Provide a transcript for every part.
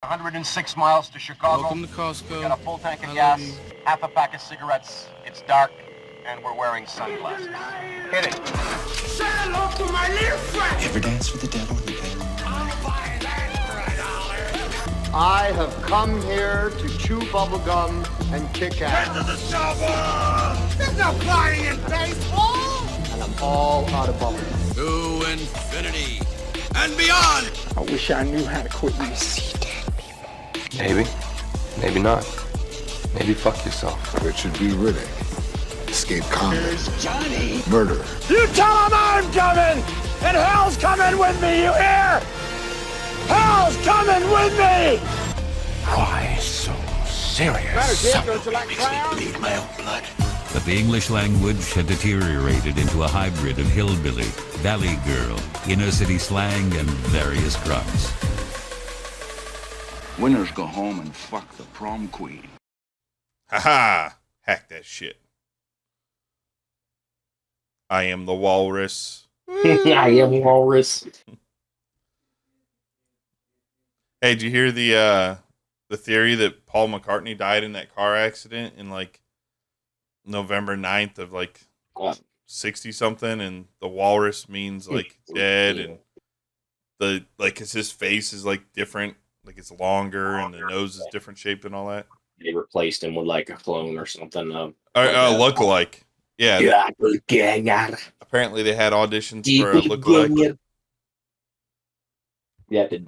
106 miles to Chicago. Welcome to Costco. We got a full tank of gas, half a pack of cigarettes. It's dark, and we're wearing sunglasses. Hit it. Say hello to my little friend. Ever dance with the devil in the bedroom? I'll buy that for $1. I have come here to chew bubblegum and kick ass. Get to the shovel! There's no flying in baseball! And I'm all out of bubblegum. To infinity and beyond. I wish I knew how to quit these dead people. Maybe. Maybe not. Maybe fuck yourself. It should be Riddick. Escape combat. There's Johnny! Murder. You tell him I'm coming! And hell's coming with me, you hear? Hell's coming with me! Why so serious? Don't you like clowns? Bleed my own blood. But the English language had deteriorated into a hybrid of hillbilly, valley girl, inner city slang, and various grunts. Winners go home and fuck the prom queen. Haha! Hack that shit. I am the walrus. I am walrus. Hey, did you hear the theory that Paul McCartney died in that car accident in like November 9th of like 60 something, and the walrus means like dead, and the like 'cause his face is like different, like it's longer and the nose is different shaped and all that. They replaced him with like a clone or something. Look-alike. Yeah. Apparently they had auditions for a look-alike. You have to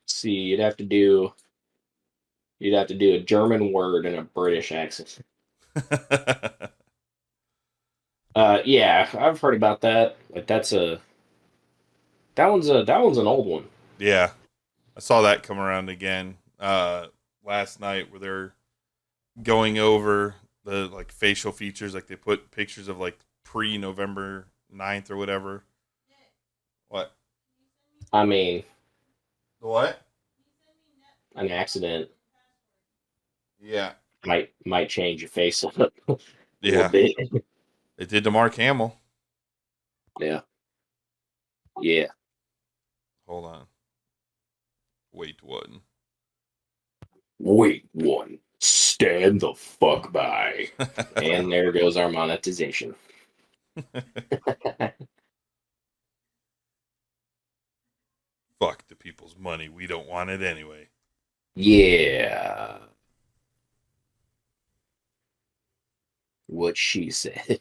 see. You'd have to do a German word in a British accent. Yeah, I've heard about that. Like that one's an old one. Yeah, I saw that come around again last night, where they're going over the like facial features, like they put pictures of like pre-November 9th or whatever. What? I mean, what? An accident. Yeah. Might change your face up a Yeah. bit. It did to Mark Hamill. Yeah. Yeah. Hold on. Wait one. Wait one. Stand the fuck by. And there goes our monetization. Fuck the people's money. We don't want it anyway. Yeah. What she said.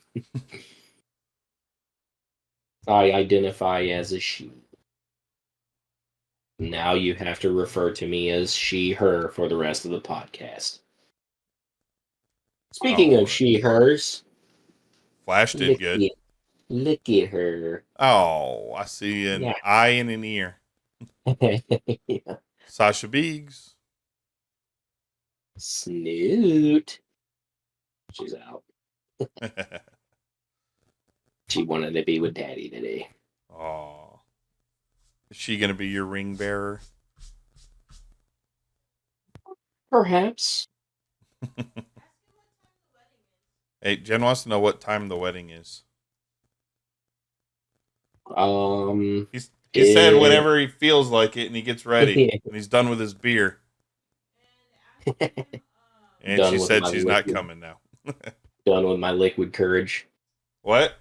I identify as a she. Now you have to refer to me as she, her for the rest of the podcast. Speaking of she, hers. Flash did good. Look at her. Oh, I see an eye and an ear. Yeah. Sasha Biggs. Snoot. She's out. She wanted to be with Daddy today. Oh. Is she going to be your ring bearer? Perhaps. Hey, Jen wants to know what time the wedding is. He said whenever he feels like it and he gets ready and he's done with his beer. And she said she's not coming now. Done with my liquid courage. What?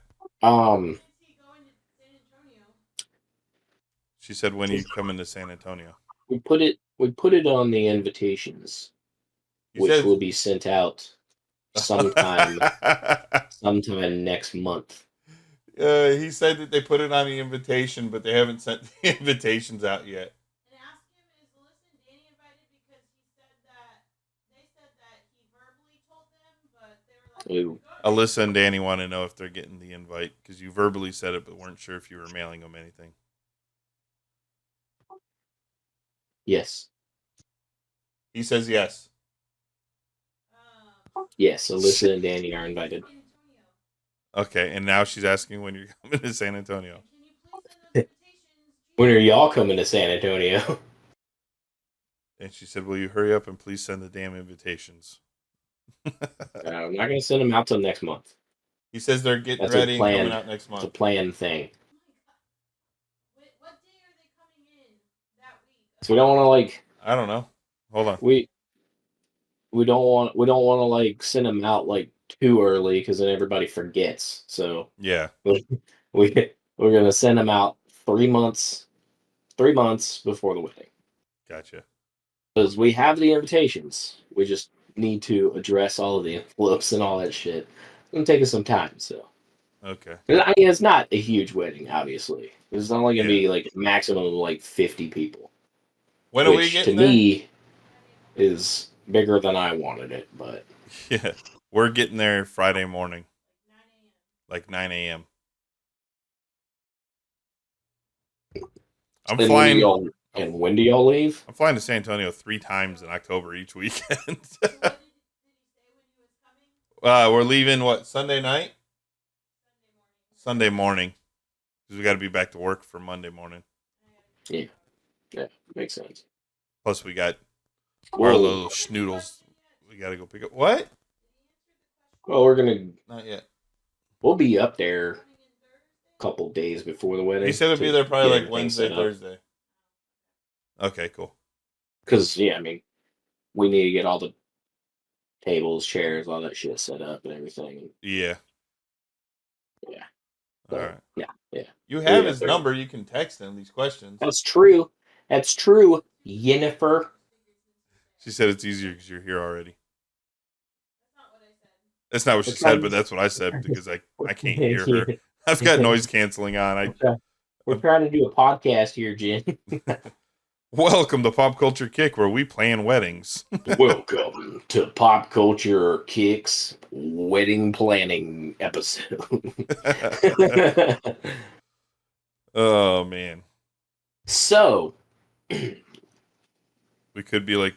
She said, when you come into San Antonio. We put it on the invitations, which will be sent out sometime next month. He said that they put it on the invitation, but they haven't sent the invitations out yet. And ask him, is Alyssa and Danny invited? Because they said that he verbally told them, but they were like, Alyssa and Danny want to know if they're getting the invite, because you verbally said it, but weren't sure if you were mailing them anything. Yes. He says yes. Yes, Alyssa and Danny are invited. Okay, and now she's asking when you're coming to San Antonio. When are y'all coming to San Antonio? And she said, will you hurry up and please send the damn invitations? I'm not going to send them out till next month. He says they're getting ready and coming out next month. It's a planned thing. what day are they coming in that week? So we don't want to I don't know. Hold on. We don't want to like send them out like too early because then everybody forgets. So Yeah. we're gonna send them out 3 months before the wedding Gotcha. because we have the invitations. We just need to address all of the envelopes and all that shit. It's gonna take us some time. So Okay. I mean, it's not a huge wedding, obviously. It's only gonna Yeah. be like maximum of like 50 people. When are we Which getting to me is bigger than I wanted it, but there? Yeah. We're getting there Friday morning. Like 9 a.m. I'm flying. When do y'all leave? I'm flying to San Antonio 3 times in October each weekend. We're leaving Sunday night? Sunday morning. Because we got to be back to work for Monday morning. Yeah, makes sense. Plus, we got our little schnoodles. We got to go pick up. What? Well, we're gonna. Not yet. We'll be up there a couple days before the wedding. He said it'd be there probably like Wednesday, Thursday. Okay, cool. Because I mean, we need to get all the tables, chairs, all that shit set up and everything. Yeah. Yeah. All right. Yeah. You have his number. You can text him these questions. That's true, Yennefer. She said it's easier because you're here already. That's not what she said, but that's what I said because I can't hear her. I've got noise canceling on. We're trying to do a podcast here, Jen. Welcome to Pop Culture Kick, where we plan weddings. Welcome to Pop Culture Kick's wedding planning episode. Oh man. So we could be like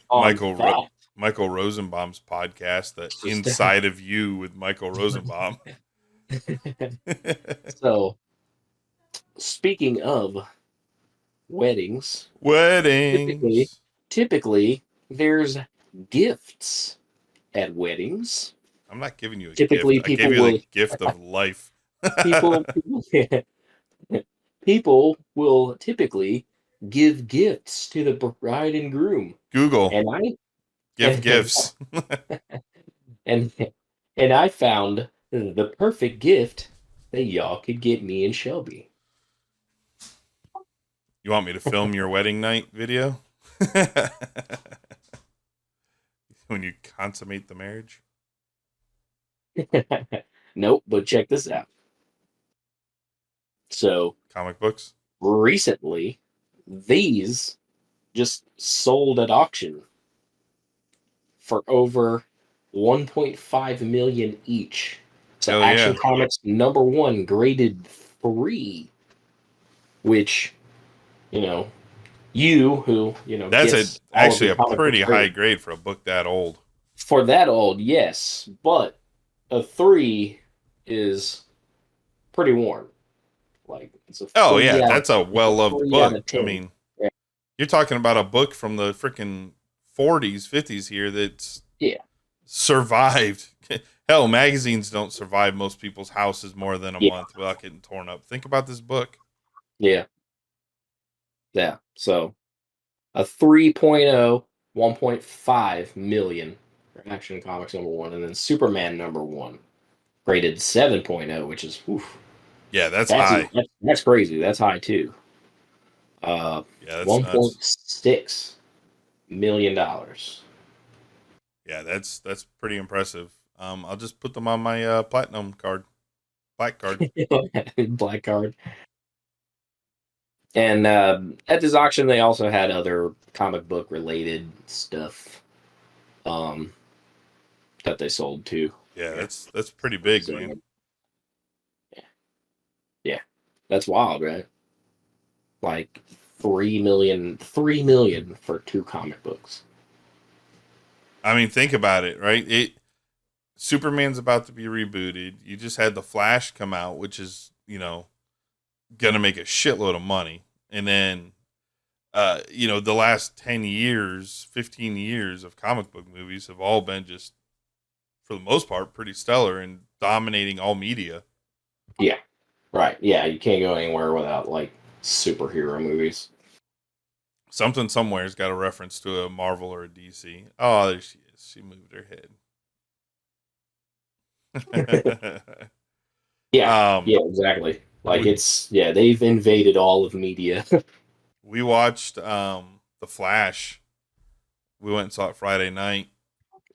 Michael Rosenbaum's podcast, The Inside of You with Michael Rosenbaum. So, speaking of weddings, typically there's gifts at weddings. I'm not giving you a typically gift. I gave you the gift of life. People will typically give gifts to the bride and groom. Google. And gifts. and I found the perfect gift that y'all could get me and Shelby. You want me to film your wedding night video? When you consummate the marriage? Nope, but check this out. So, comic books? Recently, these just sold at auction for over 1.5 million each. So Action Comics #1 graded 3, which, that's actually a pretty high grade for a book that old. For that old, yes, but a 3 is pretty warm. Like it's a that's a well-loved book. I mean, you're talking about a book from the freaking 40s, 50s here that's survived. Hell, magazines don't survive most people's houses more than a month without getting torn up. Think about this book. Yeah. So a 3.0, 1.5 million for Action Comics #1, and then Superman #1 graded 7.0, which is that's high. That's crazy. That's high too. $1.6 million. Yeah, that's pretty impressive. I'll just put them on my platinum card, black card, black card. And at this auction, they also had other comic book related stuff that they sold too. Yeah, that's pretty big, man. Yeah, that's wild, right? Like 3 million for 2 comic books. I mean, think about it, right? Superman's about to be rebooted. You just had The Flash come out, which is, gonna make a shitload of money. And then, the last 10 years, 15 years of comic book movies have all been just, for the most part, pretty stellar and dominating all media. Yeah, right. Yeah, you can't go anywhere without, like, superhero movies. Something somewhere's got a reference to a Marvel or a DC. Oh, there she is. She moved her head. Yeah, exactly. Like they've invaded all of media. We watched The Flash. We went and saw it Friday night.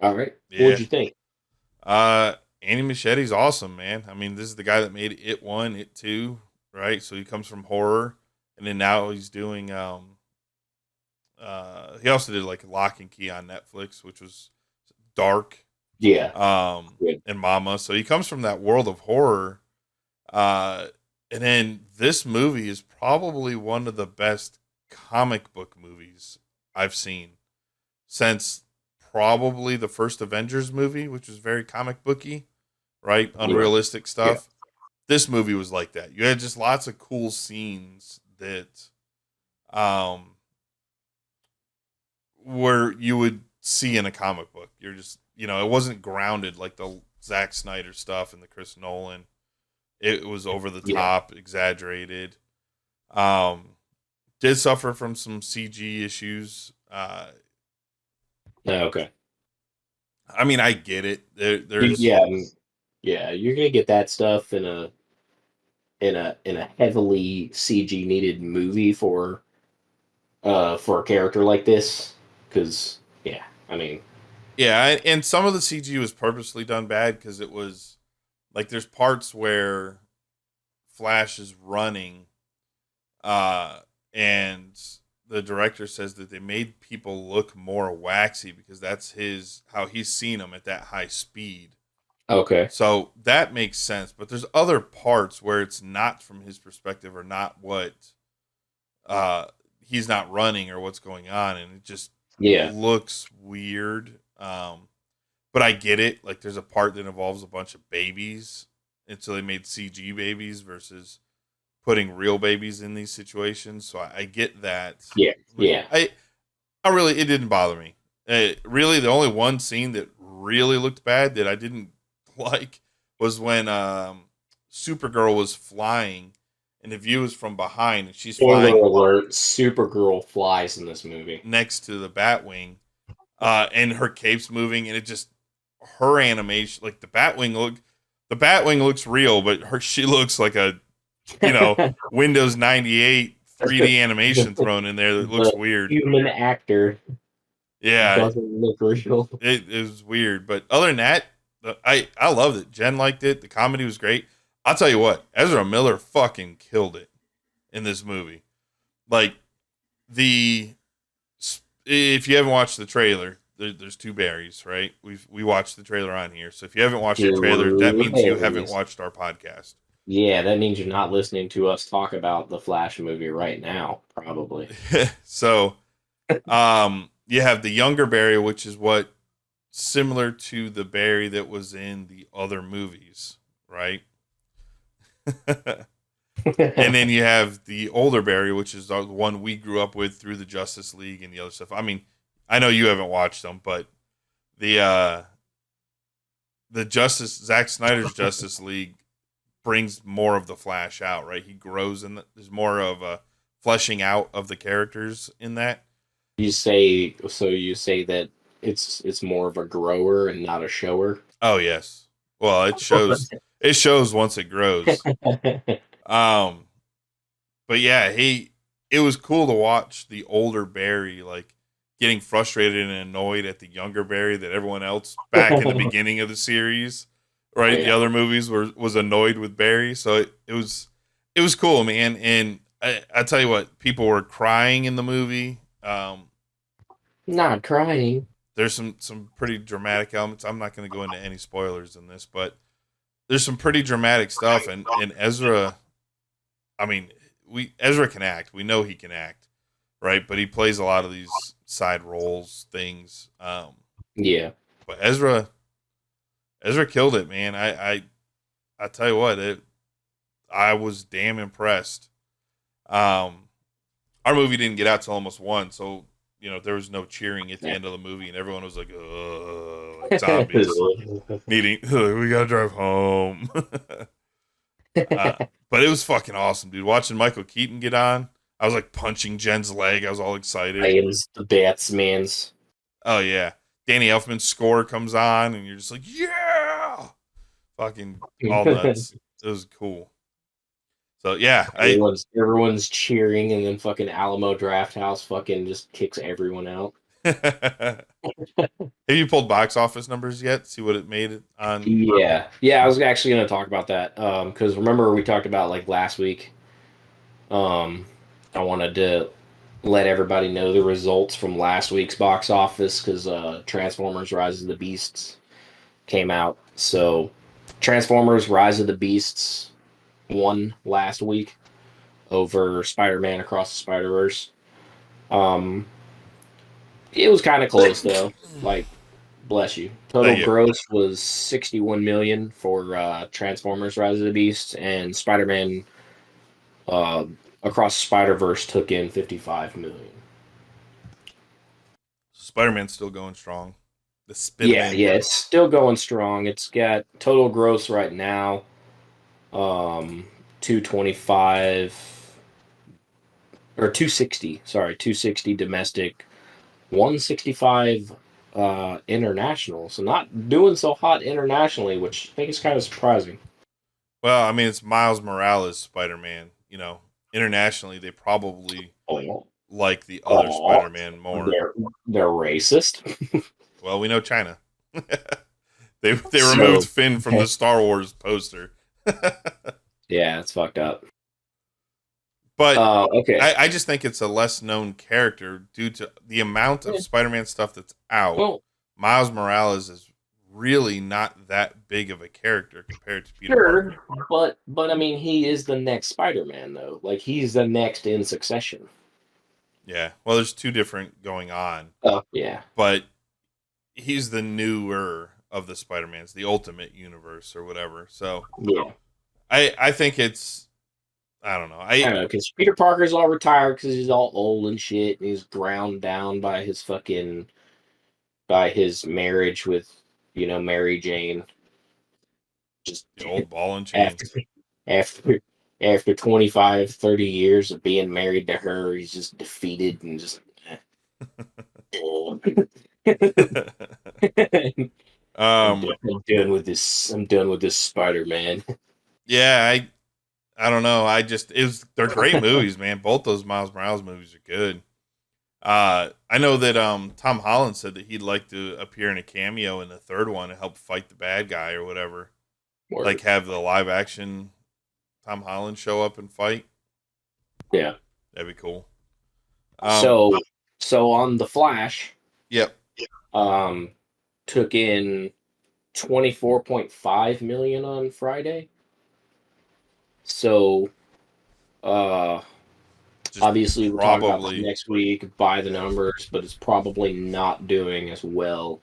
All right. Yeah. What'd you think? Andy Muschietti's awesome, man. I mean, this is the guy that made It 1, It 2, right? So he comes from horror, and then now he's doing he also did like Lock and Key on Netflix, which was dark. Yeah. And Mama. So he comes from that world of horror. And then this movie is probably one of the best comic book movies I've seen since probably the first Avengers movie, which was very comic booky, right? Unrealistic stuff. Yeah. This movie was like that. You had just lots of cool scenes that where you would see in a comic book. You're just, it wasn't grounded like the Zack Snyder stuff and the Chris Nolan. It was over the top, exaggerated. Did suffer from some CG issues. Okay. I mean, I get it. There's you're gonna get that stuff in a heavily CG needed movie for a character like this, because and some of the CG was purposely done bad because it was like there's parts where Flash is running, and the director says that they made people look more waxy because that's how he's seen them at that high speed. Okay. So that makes sense, but there's other parts where it's not from his perspective or not what he's not running or what's going on, and it just looks weird. But I get it. Like there's a part that involves a bunch of babies, and so they made CG babies versus putting real babies in these situations. So I get that. Yeah. I really, it didn't bother me. Really, the only one scene that really looked bad that I didn't like was when Supergirl was flying and the view is from behind and she's flying. Alert, Supergirl flies in this movie next to the Batwing, and her cape's moving, and it just, her animation, like the Batwing looks real, but she looks like a Windows 98 3D animation thrown in there that looks weird. Human actor. Yeah. Doesn't look real. It was weird. But other than that, I loved it. Jen liked it. The comedy was great. I'll tell you what, Ezra Miller fucking killed it in this movie. Like, if you haven't watched the trailer, there's two Barrys, right? We watched the trailer on here. So if you haven't watched the trailer, that means you haven't watched our podcast. Yeah, that means you're not listening to us talk about the Flash movie right now, probably. So, you have the younger Barry, which is similar to the Barry that was in the other movies, right? And then you have the older Barry, which is the one we grew up with through the Justice League and the other stuff. I mean, I know you haven't watched them, but the Zack Snyder's Justice League brings more of the Flash out, right? He grows there's more of a fleshing out of the characters in that. You say that it's more of a grower and not a shower? Oh yes. Well, it shows once it grows. But yeah, it was cool to watch the older Barry like getting frustrated and annoyed at the younger Barry that everyone else back in the beginning of the series, right? Yeah. The other movies was annoyed with Barry. So it was cool, man. And I tell you what, people were crying in the movie. Not crying. There's some pretty dramatic elements. I'm not going to go into any spoilers in this, but there's some pretty dramatic stuff. And Ezra, I mean, Ezra can act. We know he can act, right? But he plays a lot of these side roles, things. Yeah. But Ezra killed it, man. I tell you what, I was damn impressed. Our movie didn't get out till almost 1, so there was no cheering at the end of the movie, and everyone was like, like zombies needing. We gotta drive home. But it was fucking awesome, dude. Watching Michael Keaton get on, I was like punching Jen's leg. I was all excited. The Batsman's. Oh yeah, Danny Elfman's score comes on, and you're just like, yeah, fucking all nuts. It was cool. So yeah, everyone's cheering, and then fucking Alamo Drafthouse fucking just kicks everyone out. Have you pulled box office numbers yet? See what it made on? Yeah. I was actually going to talk about that because remember we talked about like last week. I wanted to let everybody know the results from last week's box office because Transformers: Rise of the Beasts came out. So Transformers: Rise of the Beasts won last week over Spider-Man Across the Spider-Verse. It was kind of close though. Like, bless you. Total gross was 61 million for Transformers: Rise of the Beasts, and Spider-Man Across the Spider-Verse took in 55 million. Spider-Man's still going strong. Yeah, it's still going strong. It's got total gross right now, 225 or 260. Sorry, 260 domestic, 165 international. So not doing so hot internationally, which I think is kind of surprising. Well, I mean, it's Miles Morales Spider-Man. You know, internationally they probably like the other Spider-Man more. They're racist. Well, we know China. they removed Finn from the Star Wars poster. Yeah, it's fucked up. But okay, I just think it's a less known character due to the amount of Spider-Man stuff that's out. Well, Miles Morales is really not that big of a character compared to Peter Parker. But I mean, he is the next Spider-Man though. Like he's the next in succession. Yeah. Well, there's two different going on. Oh yeah. But he's the newer of the Spider-Mans, the Ultimate Universe or whatever. So yeah, I think it's, I don't know. I don't know because Peter Parker's all retired because he's all old and shit, and he's ground down by his marriage with Mary Jane. Just the old ball and chain. After 25, 30 years of being married to her, he's just defeated and just. I'm done with this. I'm done with this Spider-Man. Yeah, I don't know. They're great movies, man. Both those Miles Morales movies are good. I know that Tom Holland said that he'd like to appear in a cameo in the third one to help fight the bad guy or whatever. Word. Like have the live action Tom Holland show up and fight. Yeah, that'd be cool. So on The Flash. Yep. Took in 24.5 million on Friday. So, obviously we'll talk about this next week by the numbers, but it's probably not doing as well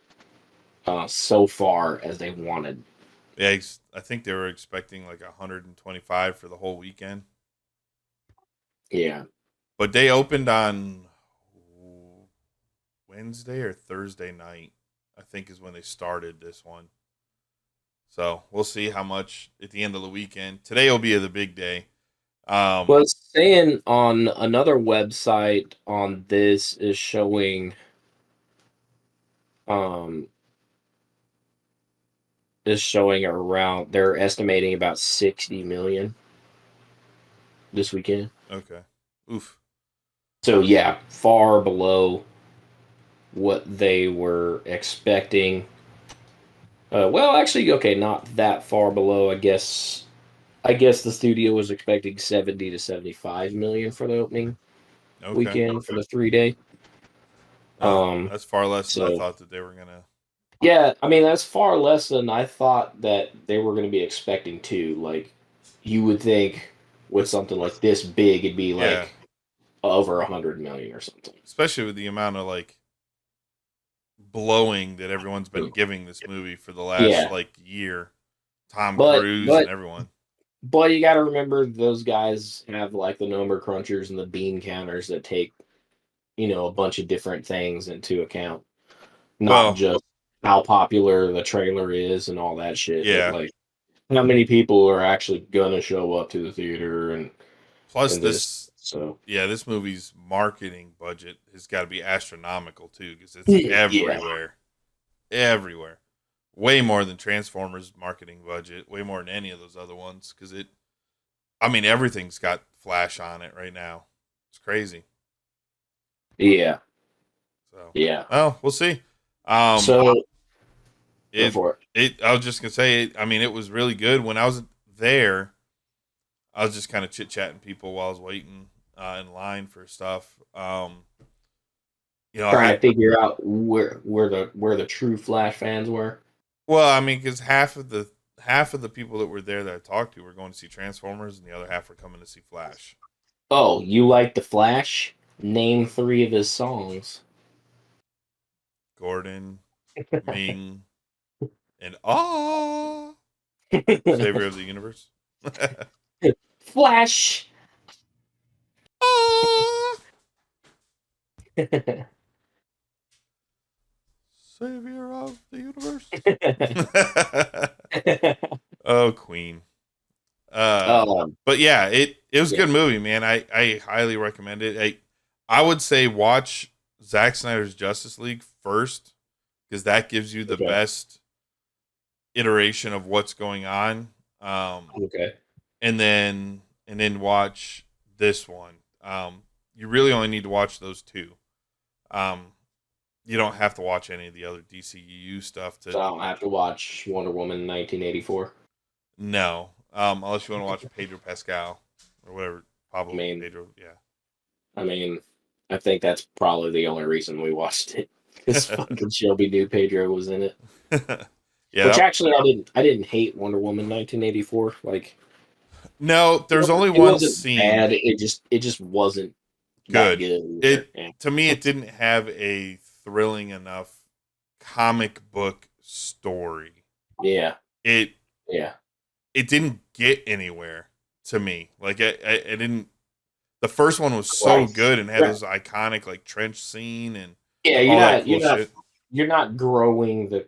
so far as they wanted. Yeah, I think they were expecting like 125 for the whole weekend. Yeah. But they opened on Wednesday or Thursday night, I think is when they started this one. So we'll see how much at the end of the weekend. Today will be the big day. Well, it's saying on another website on this is showing around, they're estimating about 60 million this weekend. Okay. Oof. So yeah, far below what they were expecting. Well, actually, okay, not that far below. I guess the studio was expecting 70 to 75 million for the opening weekend for the 3-day. That's far less than I thought that they were gonna. Yeah, I mean that's far less than I thought that they were going to be expecting too. Like, you would think with something like this big, it'd be like over 100 million or something. Especially with the amount of like blowing that everyone's been giving this movie for the last like year. Tom Cruise and everyone. But you got to remember those guys have like the number crunchers and the bean counters that take, a bunch of different things into account. Not just how popular the trailer is and all that shit. Yeah. But like how many people are actually gonna show up to the theater and plus this So yeah, this movie's marketing budget has got to be astronomical too, because it's everywhere, everywhere. Way more than Transformers' marketing budget. Way more than any of those other ones, because everything's got Flash on it right now. It's crazy. yeah, So yeah. well, we'll see. So go for it. I was just gonna say, it was really good. When I was there, I was just kind of chit chatting people while I was waiting in line for stuff. Trying to figure out where the true Flash fans were. Well, because half of the people that were there that I talked to were going to see Transformers, and the other half were coming to see Flash. Oh, you like the Flash? Name 3 of his songs. Gordon, Ming, and Savior of the Universe. Flash. Savior of the Universe. Oh, Queen. But yeah, it was a good movie, man. I highly recommend it. I would say watch Zack Snyder's Justice League first, because that gives you the best iteration of what's going on. Okay. And then watch this one. You really only need to watch those two. You don't have to watch any of the other DCEU stuff. So I don't have to watch Wonder Woman 1984. No, unless you want to watch Pedro Pascal or whatever. Probably Pedro. Yeah. I think that's probably the only reason we watched it. Because fucking Shelby knew Pedro was in it. Yeah. Which actually, I didn't hate Wonder Woman 1984. Like, no, there's only one scene. Bad. It just wasn't good. Good. To me, it didn't have a thrilling enough comic book story. Yeah. It didn't get anywhere to me. Like it didn't. The first one was so good and had this iconic like trench scene and you're not growing the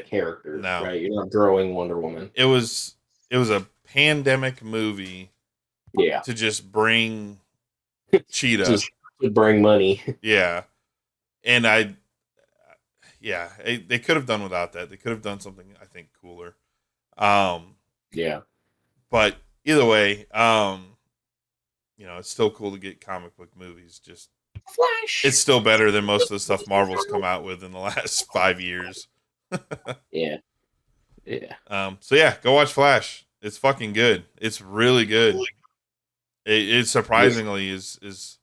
character. No. Right? You're not growing Wonder Woman. It was a pandemic movie. Yeah. To just bring Cheetah. Just to bring money. Yeah. And they could have done without that. They could have done something, I think, cooler. Yeah. But either way, it's still cool to get comic book movies. Just Flash. It's still better than most of the stuff Marvel's come out with in the last 5 years. Yeah. Yeah. So yeah, go watch Flash. It's fucking good. It's really good. It surprisingly is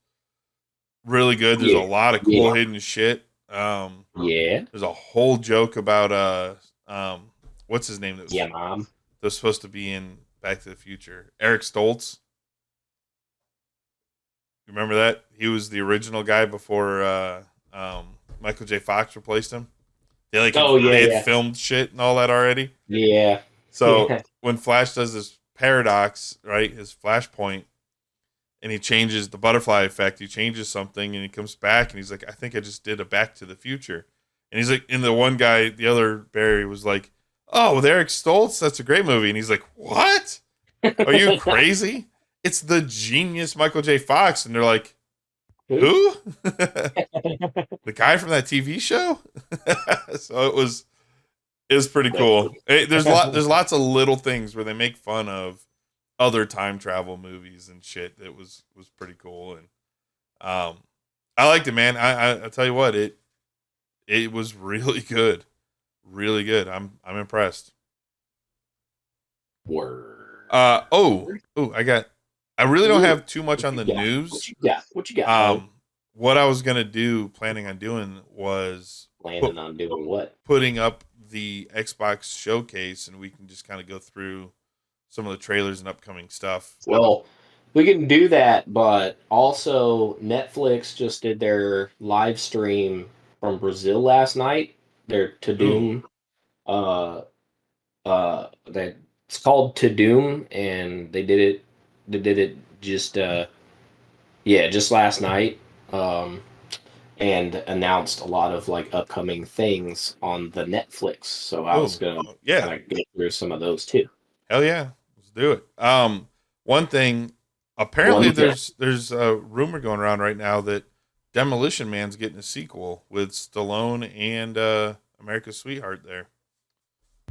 really good. There's a lot of cool hidden shit. There's a whole joke about what's his name? That was supposed to be in Back to the Future. Eric Stoltz. You remember that? He was the original guy before Michael J. Fox replaced him. They had filmed shit and all that already. Yeah. So when Flash does this paradox, right, his flashpoint, and he changes the butterfly effect, he changes something, and he comes back, and he's like, I think I just did a Back to the Future. And he's like, and the one guy, the other Barry, was like, oh, with Eric Stoltz? That's a great movie. And he's like, what? Are you crazy? It's the genius Michael J. Fox. And they're like, who? The guy from that TV show? So it was pretty cool. There's lots of little things where they make fun of other time travel movies and shit. That was pretty cool. And I liked it, man. I tell you what, it was really good. Really good. I'm impressed. Word. I really don't have too much on the news. What you got? What I was planning on doing was putting up the Xbox showcase, and we can just kind of go through some of the trailers and upcoming stuff. Well, we can do that, but also Netflix just did their live stream from Brazil last night. Their Tudum. It's called Tudum, and they did it just last night, and announced a lot of like upcoming things on the Netflix. So I was gonna kind of go through some of those too. Hell yeah, let's do it. One thing Apparently, there's a rumor going around right now that Demolition Man's getting a sequel with Stallone and America's Sweetheart there.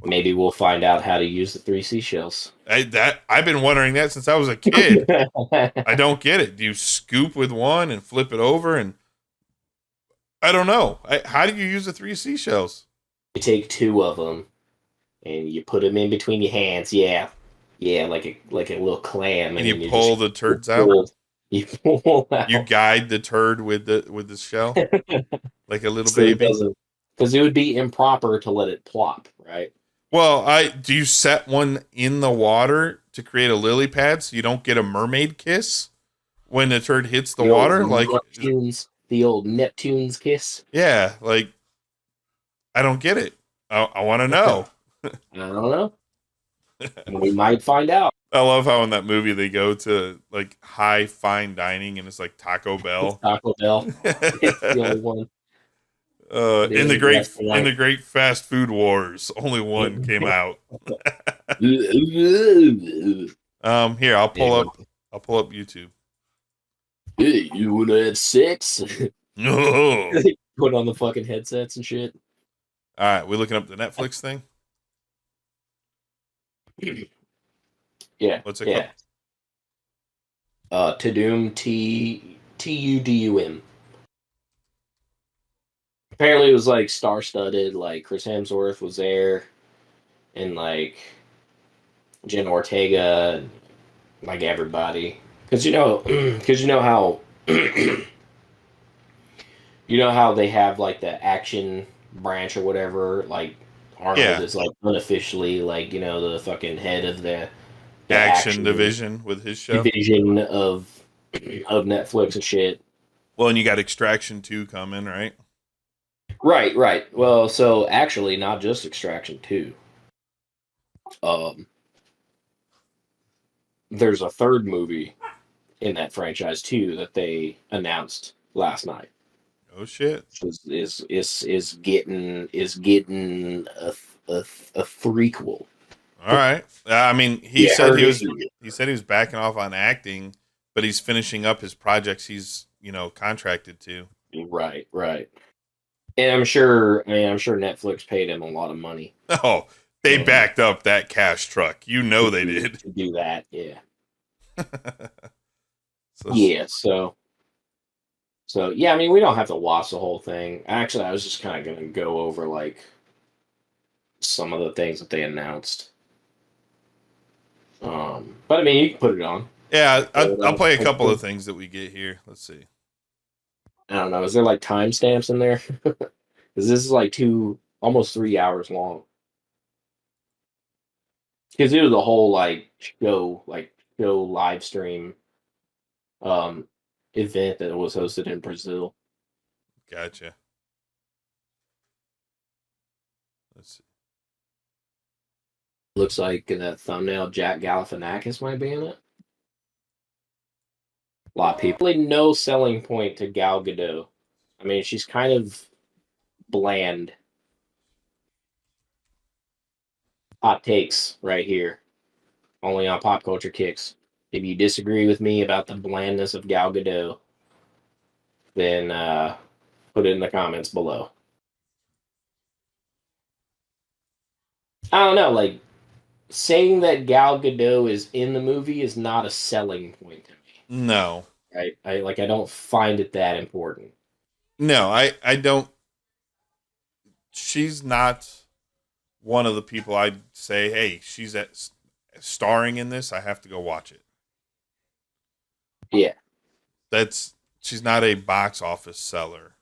Maybe we'll find out how to use the 3 seashells. I've been wondering that since I was a kid. I don't get it. Do you scoop with one and flip it over? And I don't know. How do you use the 3 seashells? You take 2 of them and you put them in between your hands. Yeah, like a little clam. And you pull the turds out. You pull out. You guide the turd with the shell, like a little baby. Because it would be improper to let it plop, right? Well, do you set one in the water to create a lily pad so you don't get a mermaid kiss when the turd hits the water? Like the old Neptune's kiss. Yeah, like I don't get it. I want to know. I don't know. We might find out. I love how in that movie they go to like high fine dining and it's like Taco Bell. Taco Bell. It's the only one. In the great fast food wars, only one came out. Here I'll pull up YouTube. Hey, you wanna have sex? No. Put on the fucking headsets and shit. All right, we looking up the Netflix thing. Yeah. What's it called? Tudum, Tudum. Apparently it was like star-studded, like Chris Hemsworth was there, and like Jen Ortega, like everybody. Because you know how they have like the action branch or whatever, like Arnold is like unofficially like, the fucking head of the action division with his show. Division of Netflix and shit. Well, and you got Extraction 2 coming, right? Right. Well, so actually not just Extraction 2. There's a third movie in that franchise too that they announced last night. Oh shit! Is getting a threequel. All right. I mean, he said he was backing off on acting, but he's finishing up his projects he's contracted to. Right. And I'm sure Netflix paid him a lot of money. Oh, they backed up that cash truck. They did. To do that, yeah. So yeah, I mean, we don't have to watch the whole thing. Actually, I was just kind of going to go over like some of the things that they announced. But I mean, you can put it on. Yeah, I'll play a couple of things that we get here. Let's see. I don't know. Is there like timestamps in there? Because this is like almost 3 hours long. Because it was a whole show live stream event that was hosted in Brazil. Gotcha. Let's see. Looks like in that thumbnail, Jack Galifianakis might be in it. A lot of people. Really no selling point to Gal Gadot. I mean, she's kind of bland. Hot takes right here. Only on Pop Culture Kicks. If you disagree with me about the blandness of Gal Gadot, then put it in the comments below. I don't know, saying that Gal Gadot is in the movie is not a selling point to me. No. Right? I don't find it that important. No, I don't. She's not one of the people I'd say, hey, she's starring in this, I have to go watch it. Yeah. She's not a box office seller.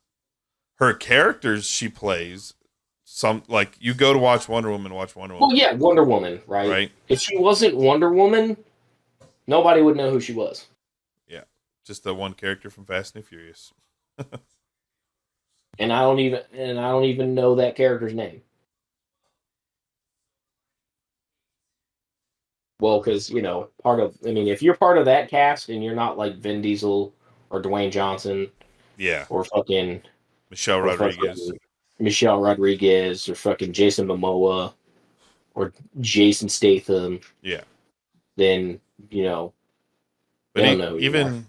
Her characters she plays, you go to watch Wonder Woman, watch Wonder Woman. Well, yeah, Wonder Woman, right? If she wasn't Wonder Woman, nobody would know who she was. Yeah. Just the one character from Fast and Furious. And I don't even know that character's name. Well, because, if you're part of that cast and you're not like Vin Diesel or Dwayne Johnson, yeah, or fucking Michelle Rodriguez or fucking Jason Momoa or Jason Statham, yeah, then, But They don't know who you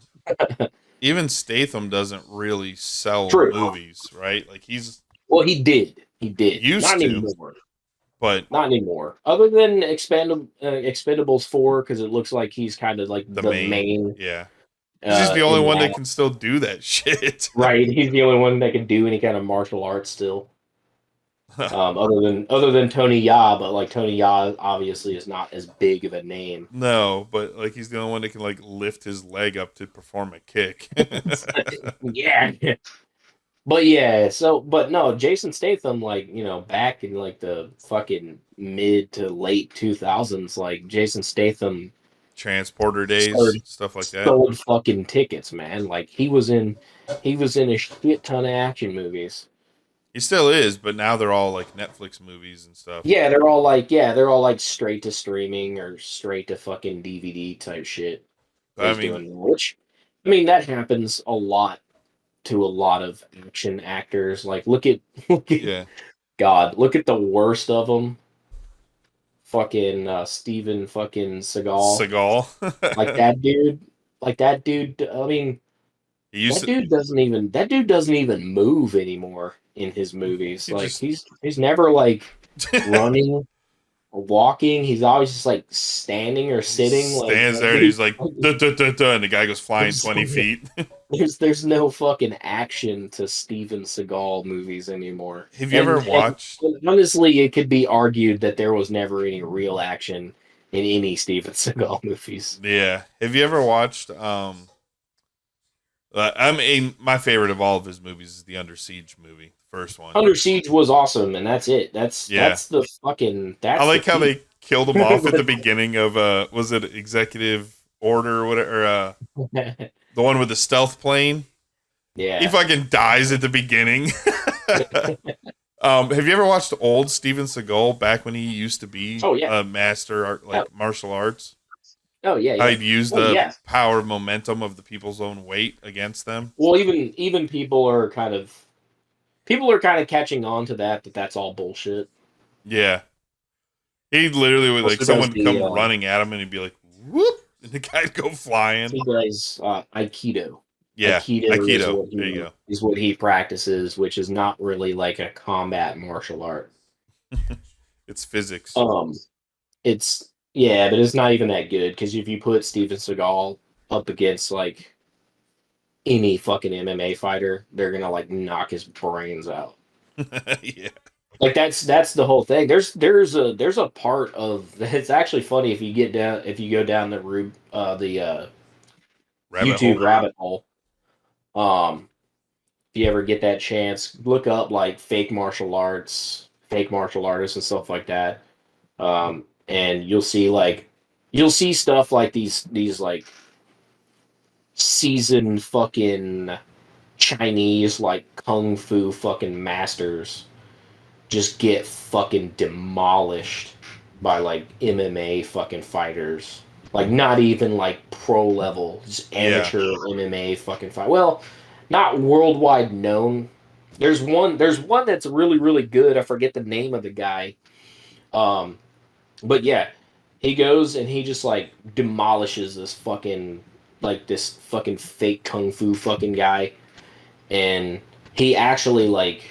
are. even Statham doesn't really sell True. movies, right? Like he's Well, he did. He did. used Not to, anymore. but Not anymore. Other than Expendables 4, because it looks like he's kind of like the the main, main. yeah, 'cause he's the only In one that that. can still do that shit. Right. He's the only one that can do any kind of martial arts still. Other than Tony Ya, but like Tony Ya obviously is not as big of a name. No, but like he's the only one that can like lift his leg up to perform a kick. Yeah. But yeah, but no, Jason Statham, like, back in like the fucking mid to late 2000s, like Jason Statham Transporter days, started stuff like that. sold fucking tickets, man. Like he was in a shit ton of action movies. He still is, but now they're all like Netflix movies and stuff. They're all like straight to streaming or straight to fucking DVD type shit. But I He's mean, doing, which, I mean, that happens a lot to a lot of action actors. Like, look at yeah, God, look at the worst of them. Fucking Steven fucking Seagal. Like that dude. Like that dude. I mean, that dude doesn't even move anymore in his movies. He's never like running or walking. He's always just like standing or sitting. Stands there and he's like, duh, duh, duh, duh, and the guy goes flying 20 feet. There's no fucking action to Steven Seagal movies anymore. Have you ever watched? Honestly, it could be argued that there was never any real action in any Steven Seagal movies. Yeah. Have you ever watched? My favorite of all of his movies is the Under Siege movie, the first one. Under Siege was awesome, and that's it. That's the fucking. I like how they killed him off at the beginning of was it Executive Order or whatever? The one with the stealth plane. Yeah. He fucking dies at the beginning. Have you ever watched old Steven Seagal back when he used to be a master martial arts? Oh yeah, yeah. How he'd use the power of momentum of the people's own weight against them. Well, even people are kind of catching on to that that's all bullshit. Yeah. He literally would someone come running at him and he'd be like, whoop, and the guy'd go flying. He does Aikido. Yeah, Aikido there you go. Is what he practices, which is not really like a combat martial art. It's physics. But it's not even that good, because if you put Steven Seagal up against like any fucking MMA fighter, they're gonna like knock his brains out. Yeah. Like that's the whole thing. There's a part of it's actually funny if you go down the YouTube rabbit hole. If you ever get that chance, look up like fake martial artists and stuff like that. And you'll see stuff like these like seasoned fucking Chinese like kung fu fucking masters just get fucking demolished by like MMA fucking fighters. Like not even like pro level, just amateur MMA fucking fight. Well, not worldwide known. There's one that's really, really good. I forget the name of the guy. But yeah, he goes and he just like demolishes this fucking fake kung fu fucking guy. And he actually like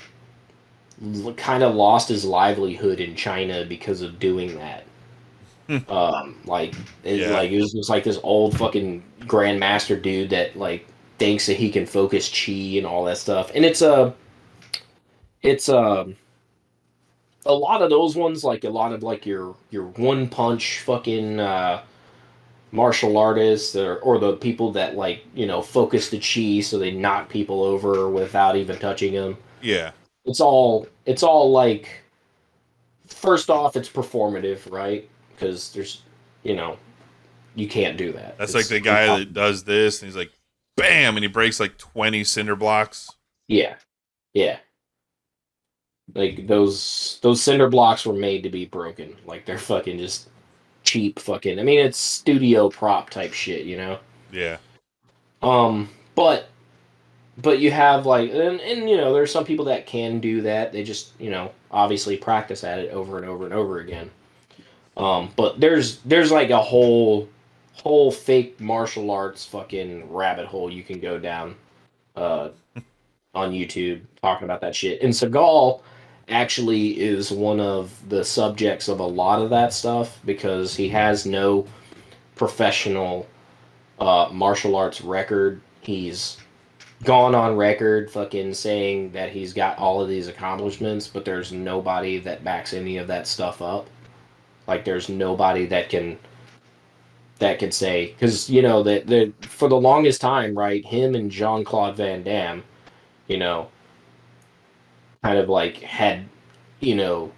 kind of lost his livelihood in China because of doing that. It was just like this old fucking grandmaster dude that like thinks that he can focus chi and all that stuff. And it's a lot of those ones, like a lot of like your one punch fucking martial artists or the people that like, focus the chi so they knock people over without even touching them. Yeah. It's all like, first off, it's performative, right? Because there's, you can't do that. That's like the guy that does this, and he's like, bam, and he breaks like 20 cinder blocks. Yeah. Yeah. Like, those cinder blocks were made to be broken. Like, they're fucking just cheap fucking... I mean, it's studio prop type shit, Yeah. But you have, like... And there's some people that can do that. They just, obviously practice at it over and over and over again. But there's like a whole whole fake martial arts fucking rabbit hole you can go down uh, on YouTube talking about that shit. And Seagal actually is one of the subjects of a lot of that stuff because he has no professional martial arts record. He's gone on record fucking saying that he's got all of these accomplishments, but there's nobody that backs any of that stuff up. Like there's nobody that could say because you know that for the longest time, right? Him and Jean Claude Van Damme, you know, kind of like had you know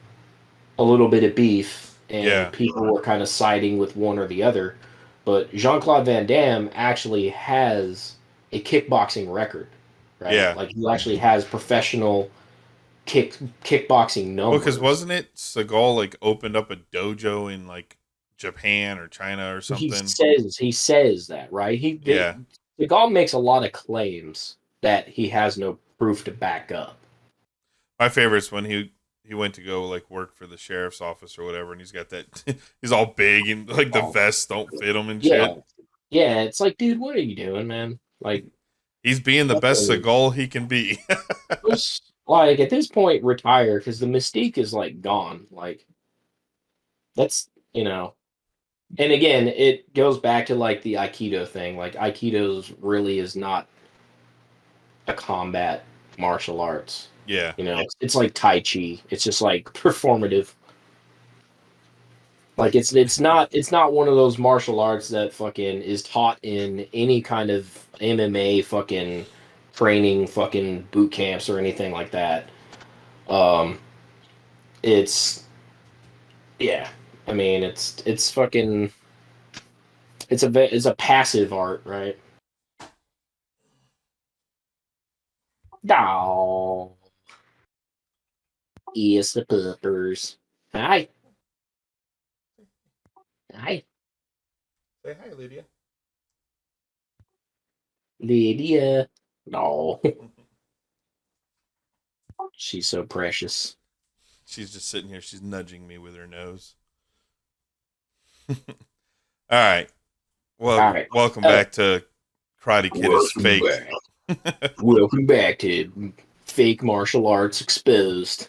a little bit of beef, and Yeah. people were kind of siding with one or the other. But Jean Claude Van Damme actually has a kickboxing record, right? Yeah. Like he actually has professional kickboxing Well, because numbers. wasn't it Seagal like opened up a dojo in like Japan or China or He something? says that, right? Yeah. The guy makes a lot of claims that he has no proof to back up. My favorite's when he went to go like work for the sheriff's office or whatever, and he's got that he's all big and like the Oh, vests don't fit him and yeah, shit. yeah. It's like, dude, what are you doing, man? Like, He's being the best fucking Seagal he can be. just like at this point, retire because the mystique is like gone. Like that's And again, it goes back to like the Aikido thing. Like Aikido's really is not a combat martial arts. Yeah. It's like Tai Chi. It's just like performative. Like it's not one of those martial arts that fucking is taught in any kind of MMA fucking training fucking boot camps or anything like that. Um it's yeah. I mean it's fucking it's a passive art, right? Oh, yes, the puppers. Hi. Hi, Say hi, Lydia. Lydia. No, she's so precious. She's just sitting here. She's nudging me with her nose. All right. Well, All right. welcome back to Karate Kid is Welcome fake. back. Welcome back to Fake Martial Arts Exposed.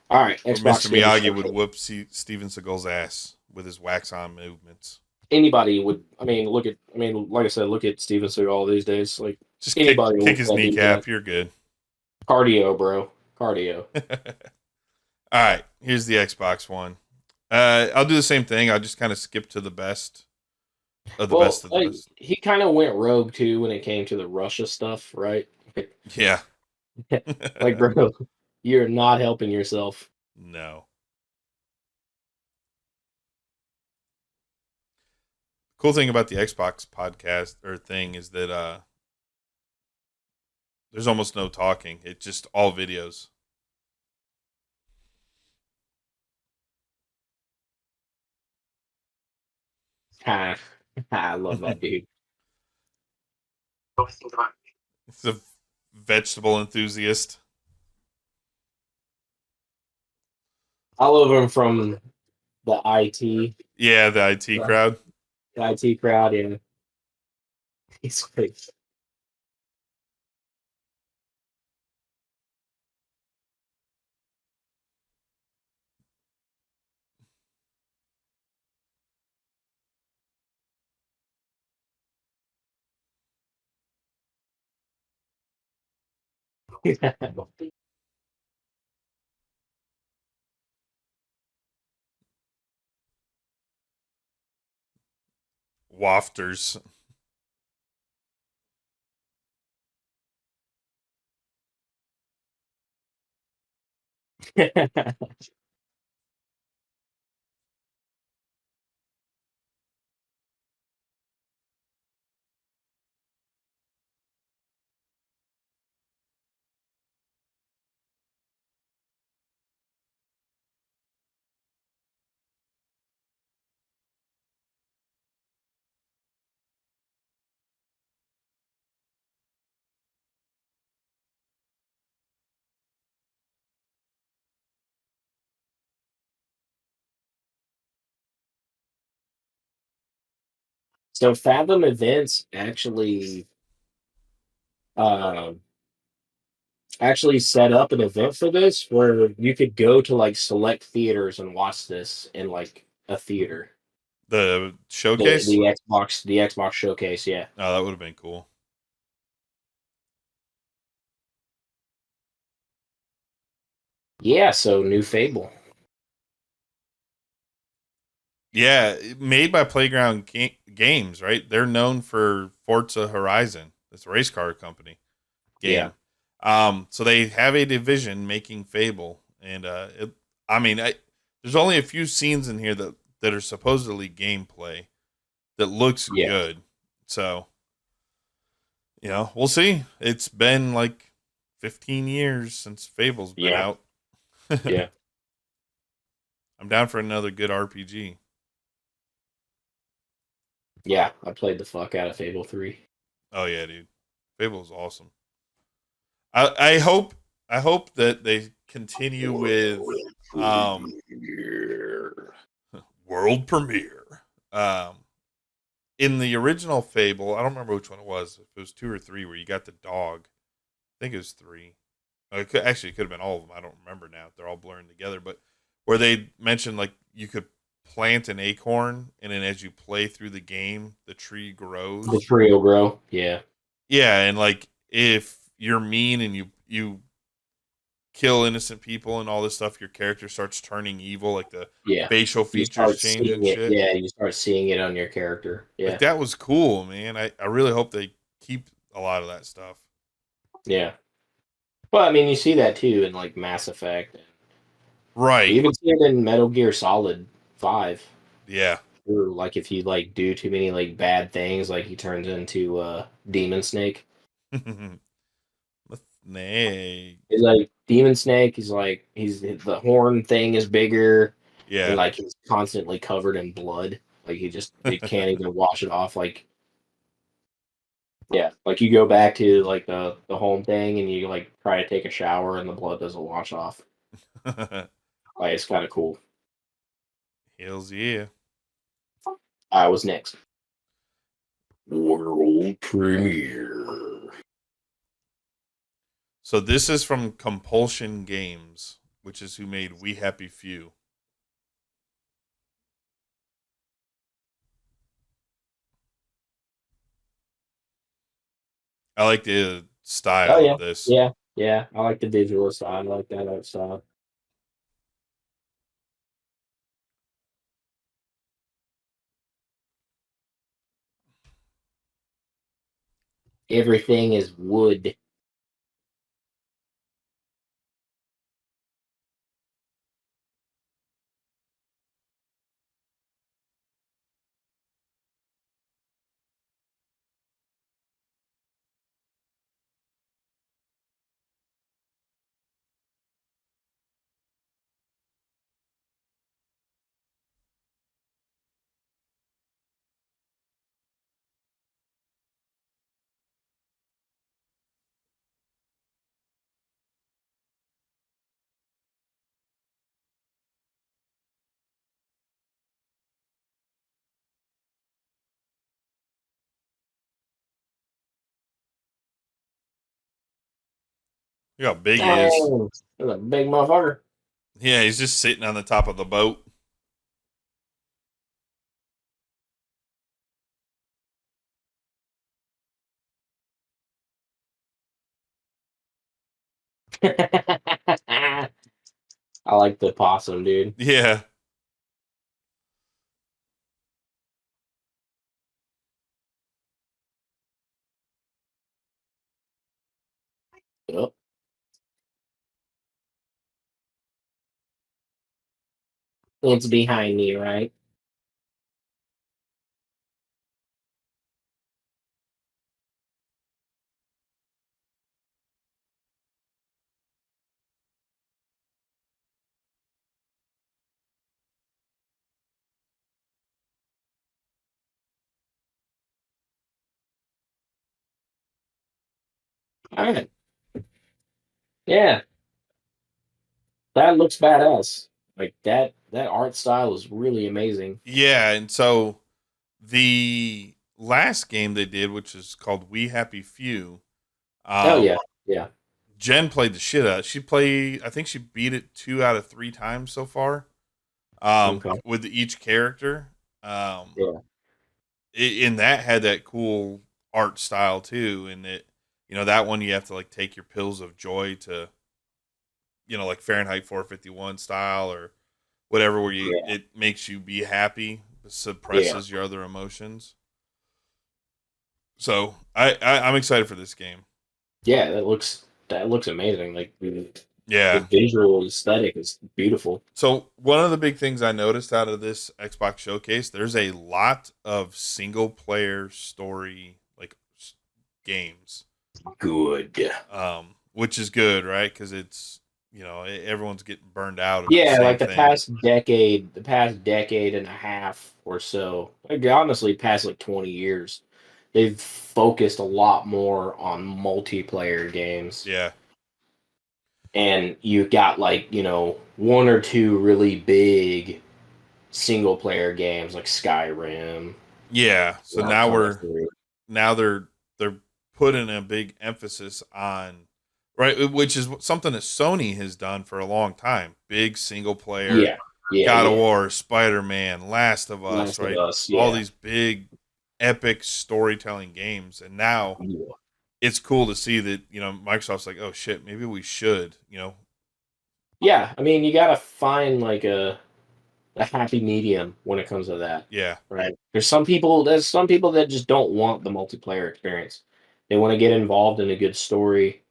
All right, Where Xbox Mr. Game Miyagi Show. would whoop Steven Seagal's ass with his wax on movements. Anybody would. I mean, like I said, look at Steven Seagal these days. Like Just anybody kick will his do kneecap. that. You're good. Cardio, bro. Cardio. All right. Here's the Xbox One. I'll do the same thing. I'll just kind of skip to the best of the Well, best of the like best. he kind of went rogue too when it came to the Russia stuff, right? Yeah. Like, bro, you're not helping yourself. No. Cool thing about the Xbox podcast or thing is that there's almost no talking. It's just all videos. Ah, I love that dude. It's a vegetable enthusiast. I love him from the IT, Yeah, the IT the crowd. IT crowd. Yeah, he's like, Wafters. So Fathom Events um, actually set up an event for this where you could go to like select theaters and watch this in like a theater. The The showcase? Xbox showcase, yeah. Oh, that would have been cool. Yeah, so new Fable. Yeah, made by Playground Games, right? They're known for Forza Horizon, this race car company Yeah. game. So they have a division making Fable, and there's only a few scenes in here that are supposedly gameplay that looks Yeah. good. So, we'll see. It's been like 15 years since Fable's been Yeah. out. Yeah. I'm down for another good RPG. Yeah, I played the fuck out of Fable 3. Oh yeah, dude. Fable's awesome. I hope that they continue with world premiere. In the original Fable, I don't remember which one it was. If it was 2 or 3 where you got the dog. I think it was 3. It could have been all of them. I don't remember now. They're all blurring together. But where they mentioned like you could plant an acorn, and then as you play through the game, the tree grows. The tree will grow. Yeah. Yeah, and like if you're mean and you kill innocent people and all this stuff, your character starts turning evil. Like the facial features change and shit. Yeah, you start seeing it on your character. Yeah. Like that was cool, man. I really hope they keep a lot of that stuff. Yeah. Well, I mean, you see that too in like Mass Effect. Right. You even see it in Metal Gear Solid 5. Yeah. Or like if you like do too many like bad things, like he turns into Demon Snake. Snake. He's like Demon Snake. He's the horn thing is bigger. Yeah. And like he's constantly covered in blood. Like they can't even wash it off. Like yeah, like you go back to like the home thing and you like try to take a shower and the blood doesn't wash off. Like it's kind of cool. Hells yeah. I was next. World premiere. So this is from Compulsion Games, which is who made We Happy Few. I like the style of this. Yeah. I like the visual side. I like that art style. Everything is wood. Look how big he is. That's a big motherfucker. Yeah, he's just sitting on the top of the boat. I like the possum, dude. Yeah. Yep. It's behind me, right? All right. Yeah, that looks badass. Like that art style is really amazing. Yeah, and so the last game they did, which is called We Happy Few. Oh yeah, yeah. Jen played the shit out. I think she beat it 2 out of 3 times so far. Okay. With each character. Yeah. And that had that cool art style too. And that one you have to like take your pills of joy to, like Fahrenheit 451 style or whatever, where it makes you be happy, suppresses your other emotions. So I'm excited for this game. Yeah, that looks amazing. Like the Yeah. visual aesthetic is beautiful. So one of the big things I noticed out of this Xbox showcase, there's a lot of single player story like games. Good. Which is good, right? Because it's everyone's getting burned out. Of Yeah, the like same the thing. past decade and a half or so. Like honestly, past like 20 years, they've focused a lot more on multiplayer games. Yeah. And you got like, one or two really big single player games like Skyrim. Yeah. So now they're putting a big emphasis on which is something that Sony has done for a long time. Big single player, God of War, Spider-Man, Last of Us, right? All these big epic storytelling games, and now it's cool to see that Microsoft's like, oh shit, maybe we should, Yeah, I mean, you gotta find like a happy medium when it comes to that. Yeah. Right. There's some people that just don't want the multiplayer experience. They want to get involved in a good story,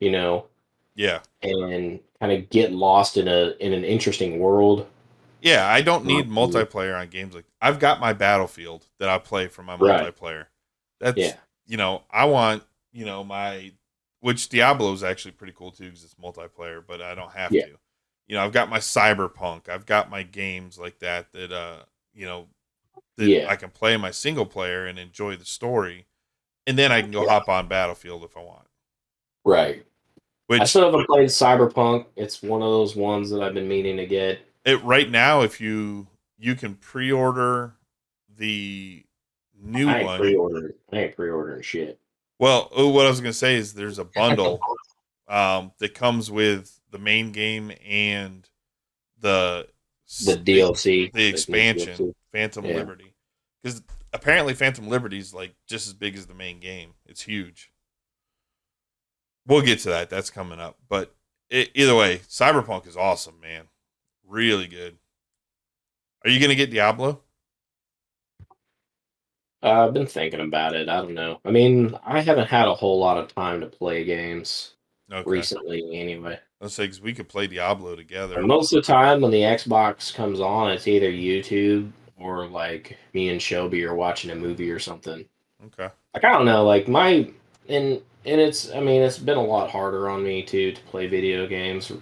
Yeah. and kind of get lost in an interesting world. Yeah, I don't need multiplayer on games like I've got my Battlefield that I play for my multiplayer. That's I want, which Diablo is actually pretty cool too because it's multiplayer, but I don't have to. I've got my Cyberpunk. I've got my games like that I can play my single player and enjoy the story, and then I can go hop on Battlefield if I want. Right. I still haven't played Cyberpunk. It's one of those ones that I've been meaning to get. Right now, if you can pre-order the new one. I ain't pre-ordering shit. Well, what I was gonna say is there's a bundle that comes with the main game and the DLC, the expansion, Phantom Liberty, because apparently Phantom Liberty is like just as big as the main game. It's huge. We'll get to that. That's coming up. But either way, Cyberpunk is awesome, man. Really good. Are you gonna get Diablo? I've been thinking about it. I don't know. I mean, I haven't had a whole lot of time to play games recently, anyway. Let's say because we could play Diablo together. And most of the time, when the Xbox comes on, it's either YouTube or like me and Shelby are watching a movie or something. Okay. Like I don't know, like and it's it's been a lot harder on me to play video games.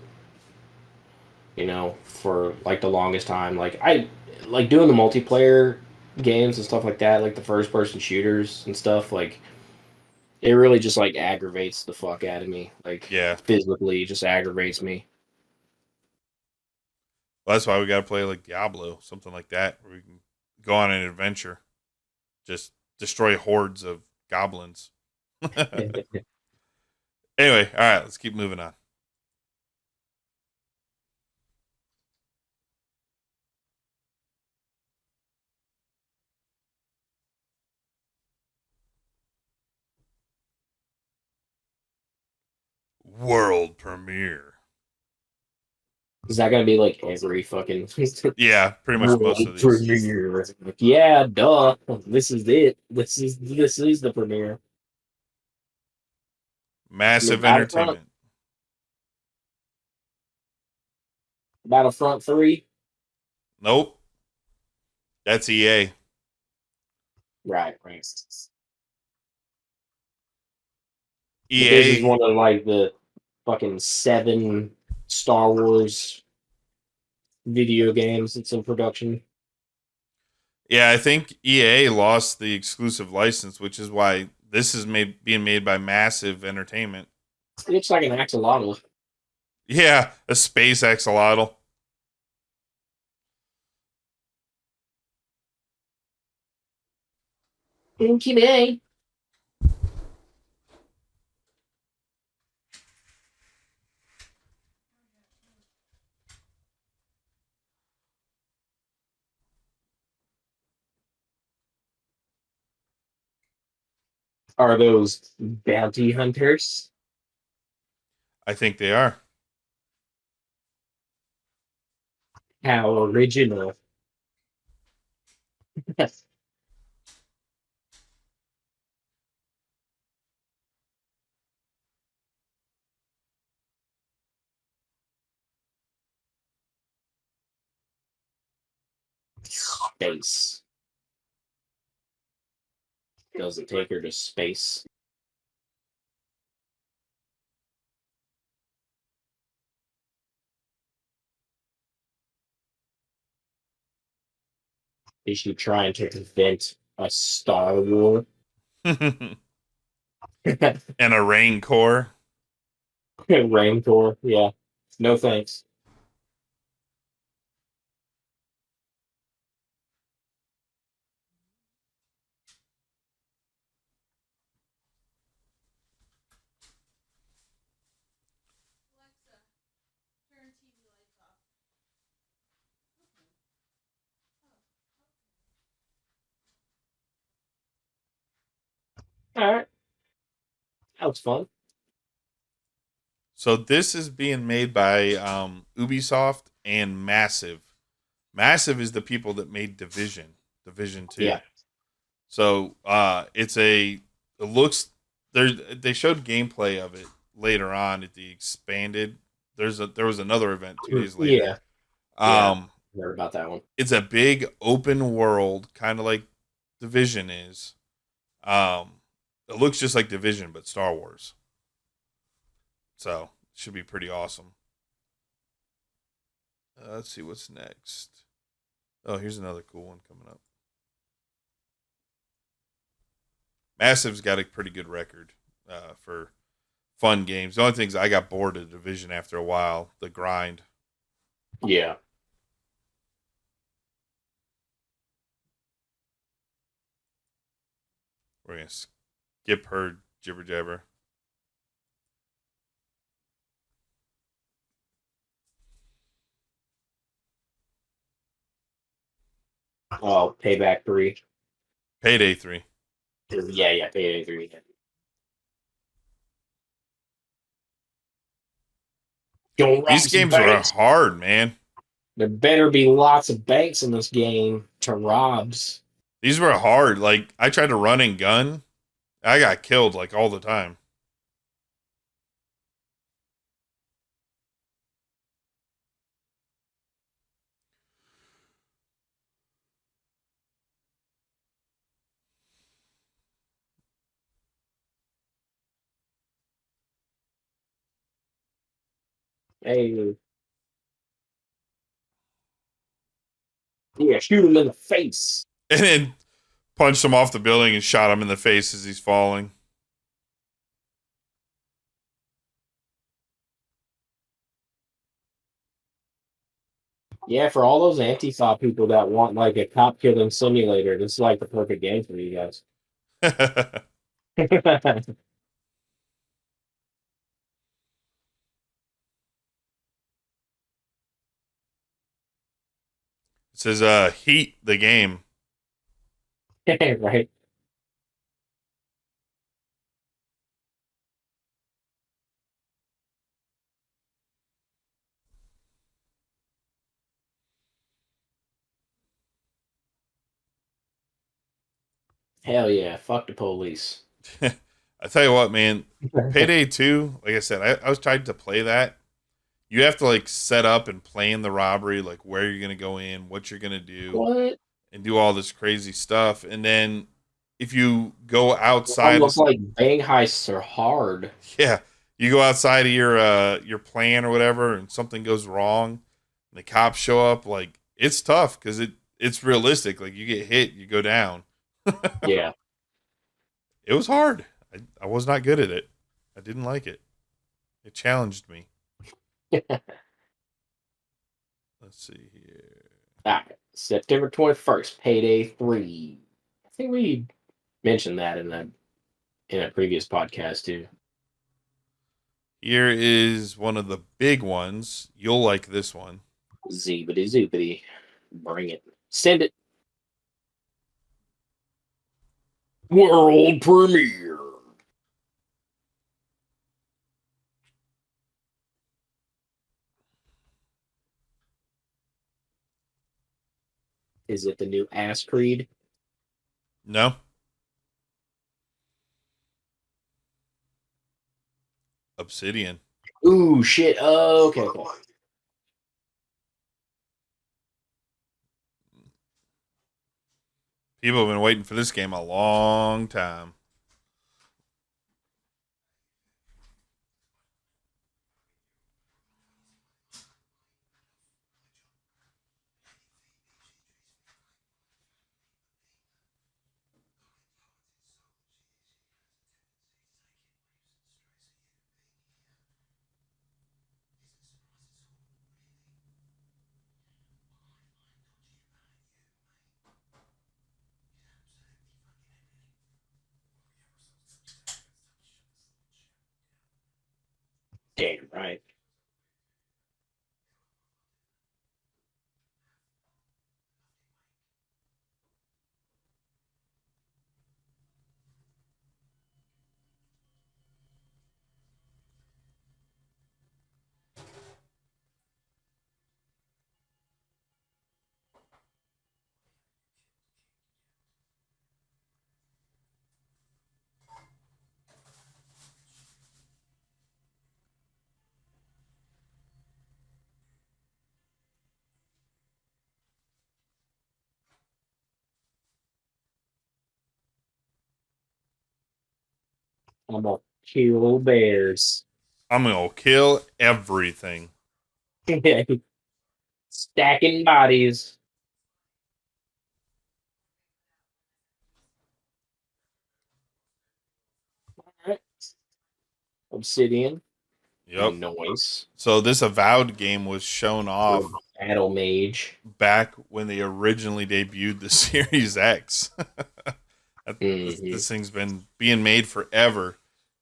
For like the longest time, like I like doing the multiplayer games and stuff like that, like the first person shooters and stuff, like it really just like aggravates the fuck out of me. Like physically just aggravates me. Well, that's why we gotta play like Diablo, something like that, where we can go on an adventure. Just destroy hordes of goblins. Anyway, all right, let's keep moving on. World premiere. Is that gonna be like every fucking yeah, pretty much most of these. Premiere. Yeah, duh. This is it. This is the premiere. Massive entertainment. Battlefront 3? Nope. That's EA. Right. EA this is one of like the fucking 7 Star Wars video games that's in production. Yeah, I think EA lost the exclusive license, which is why this is being made by Massive Entertainment. It looks like an axolotl. Yeah, a space axolotl. Okay. Are those bounty hunters? I think they are. How original. Space. Doesn't take her to space. Is she trying to prevent a Star War? And a Rancor. Rancor, yeah. No thanks. Alexa, turn TV lights off. All right. That was fun. So this is being made by Ubisoft and Massive. Massive is the people that made Division 2. Yeah. So it looks they showed gameplay of it later on at the expanded. There was another event 2 days later. Yeah. Heard about that one. It's a big open world, kind of like Division is. It looks just like Division, but Star Wars. So it should be pretty awesome. Let's see what's next. Oh, here's another cool one coming up. Massive's got a pretty good record for fun games. The only things I got bored of Division after a while, the grind. Yeah. We're gonna skip her jibber jabber. Oh, Payback 3. Payday 3. Yeah, Payday 3. Don't rob These some games were banks. hard, man. There better be lots of banks in this game to robs. These were hard. Like, I tried to run and gun. I got killed, like, all the time. Hey. Yeah, shoot him in the face. And then punched him off the building and shot him in the face as he's falling. Yeah, for all those Antifa people that want like a cop killing simulator, this is like the perfect game for you guys. It says Heat the game. Right. Hell yeah, fuck the police. I tell you what, man, Payday 2, like I said, I was trying to play that. You have to like set up and plan the robbery, like where you're gonna go in, what you're gonna do, What? and do all this crazy stuff. And then if you go outside, Almost like bang heists are hard. yeah, you go outside of your plan or whatever, and something goes wrong, and the cops show up. Like it's tough because it's realistic. Like you get hit, you go down. Yeah. It was hard. I was not good at it. I didn't like it. It challenged me. Let's see here. All right. September 21st, Payday 3. I think we mentioned that in a previous podcast too. Here is one of the big ones. You'll like this one. Zeebity zoopity. Bring it. Send it. World premiere. Is it the new Ass Creed? No. Obsidian. Ooh, shit. Oh, okay. People have been waiting for this game a long time. Damn right. I'm gonna kill bears. I'm going to kill everything. Stacking bodies. Alright. Obsidian. Yep. Noise. So this Avowed game was shown off Battle Mage. back when they originally debuted the Series X. Mm-hmm. This thing's been being made forever.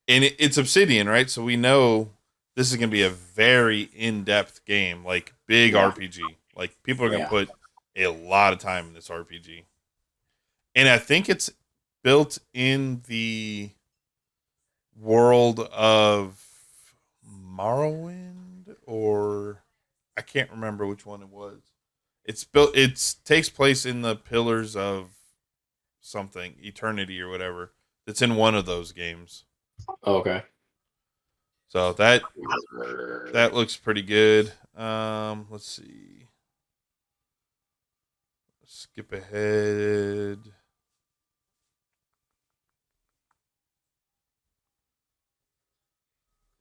And it's Obsidian, right? So we know this is going to be a very in-depth game, like big RPG. Like people are going to put a lot of time in this RPG. And I think it's built in the world of Morrowind, or I can't remember which one it was. It's built. It takes place in the Pillars of something, Eternity or whatever. That's in one of those games. Okay. So that looks pretty good. Let's see. Skip ahead.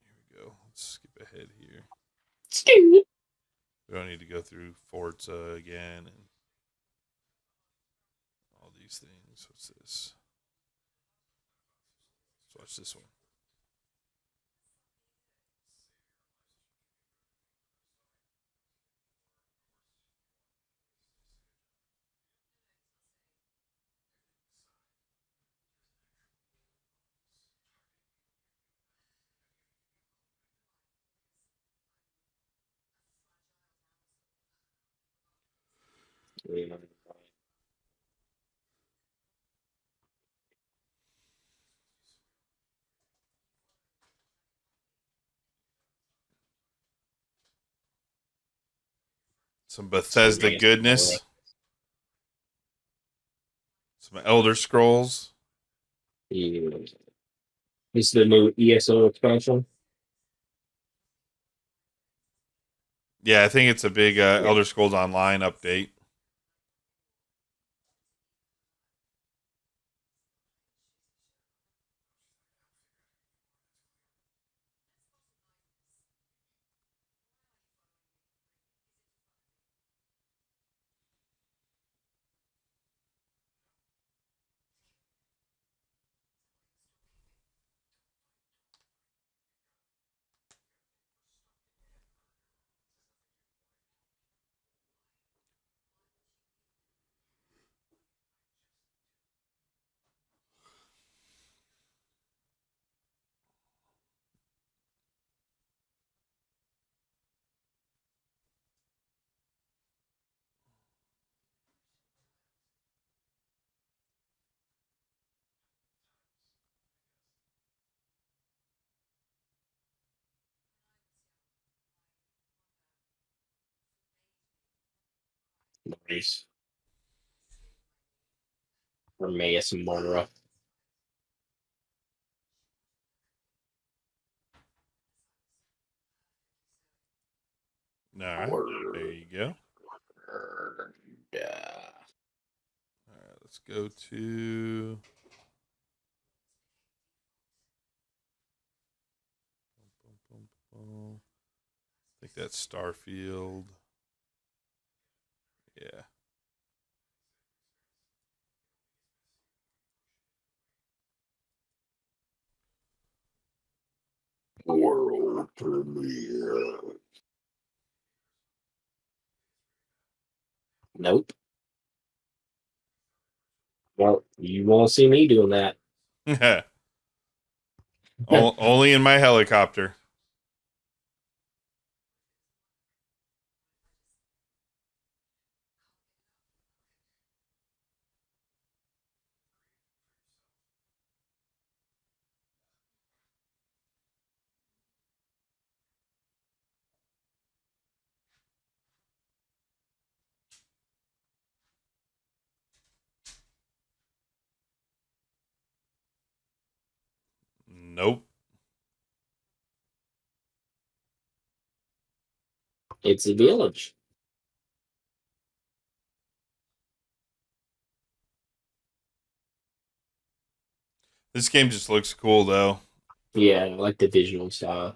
Here we go. Let's skip ahead here. We don't need to go through Forza again and all these things. What's this? Let's watch this one. Some Bethesda goodness. Some Elder Scrolls. This is the new ESO expansion. Yeah, I think it's a big Elder Scrolls Online update. Nice. Or Mayas Monra. All right. There you go. All right. Let's go to. I think that's Starfield. Yeah. World premiere. Nope. Well, you won't see me doing that. Only in my helicopter. Nope. It's a village. This game just looks cool, though. Yeah, I like the visual style.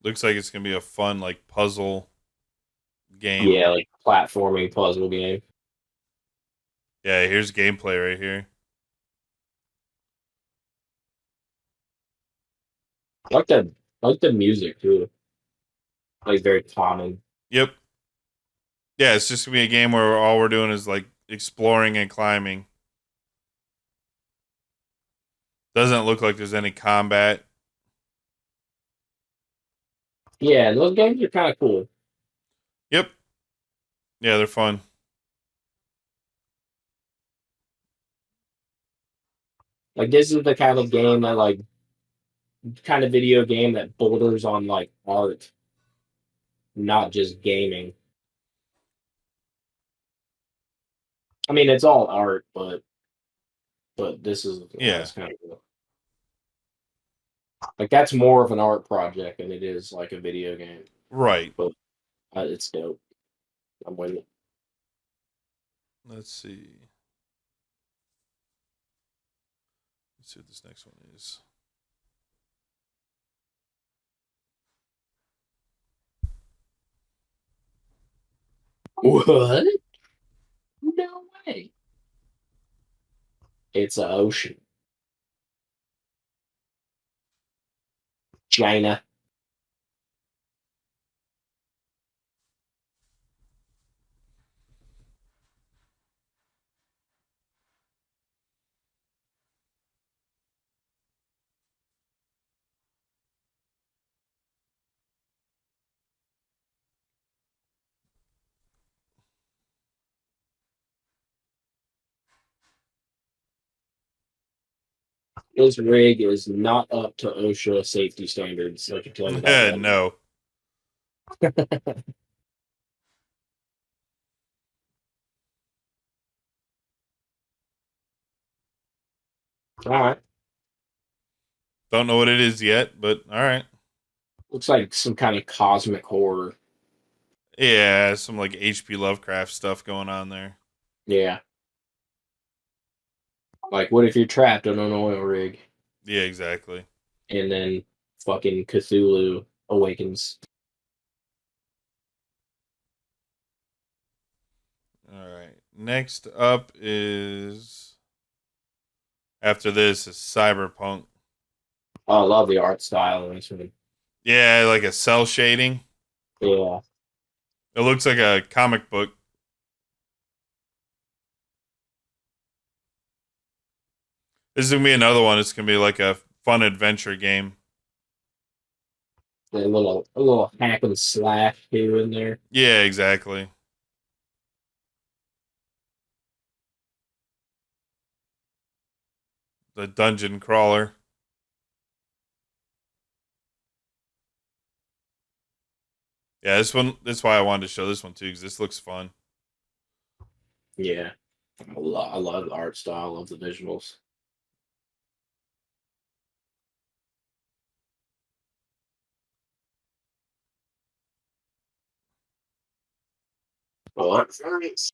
Looks like it's gonna be a fun like puzzle game. Yeah, like platforming puzzle game. Yeah, here's gameplay right here. I like the music too. Like very calming. Yep. Yeah, it's just gonna be a game where all we're doing is like exploring and climbing. Doesn't look like there's any combat. Yeah, those games are kind of cool. Yep. Yeah, they're fun. Like this is the kind of game that like kind of video game that borders on like art, not just gaming. I mean, it's all art, but this is Yeah. it's kind of cool. Like that's more of an art project than it is like a video game. Right. But it's dope. I'm with it. Let's see. Let's see what this next one is. What? No way. It's an ocean. China. This rig is not up to OSHA safety standards. I can tell you that right No. All right. Don't know what it is yet, but all right. Looks like some kind of cosmic horror. Yeah, some like H.P. Lovecraft stuff going on there. Yeah. Like, what if you're trapped on an oil rig Yeah, exactly. and then fucking Cthulhu awakens? All right. Next up is after this is Cyberpunk. Oh, I love the art style in this one. Yeah, like a cell shading. Yeah. It looks like a comic book. This is gonna be another one. It's gonna be like a fun adventure game. A little hack and slash too in there. Yeah, exactly. The dungeon crawler. Yeah, this one. That's why I wanted to show this one too, because this looks fun. Yeah, I love the art style. I love the visuals. Oh, that's nice.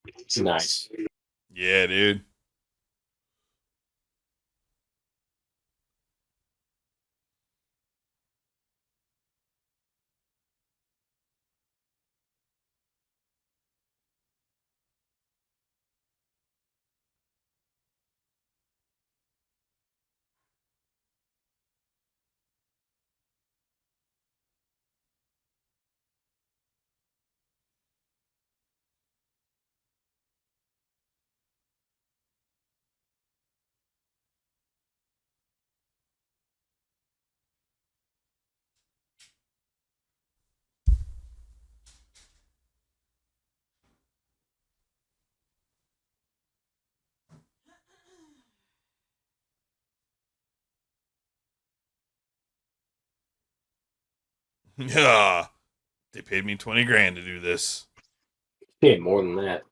It's nice. Yeah, dude. Yeah, they paid me 20 grand to do this. Yeah, more than that.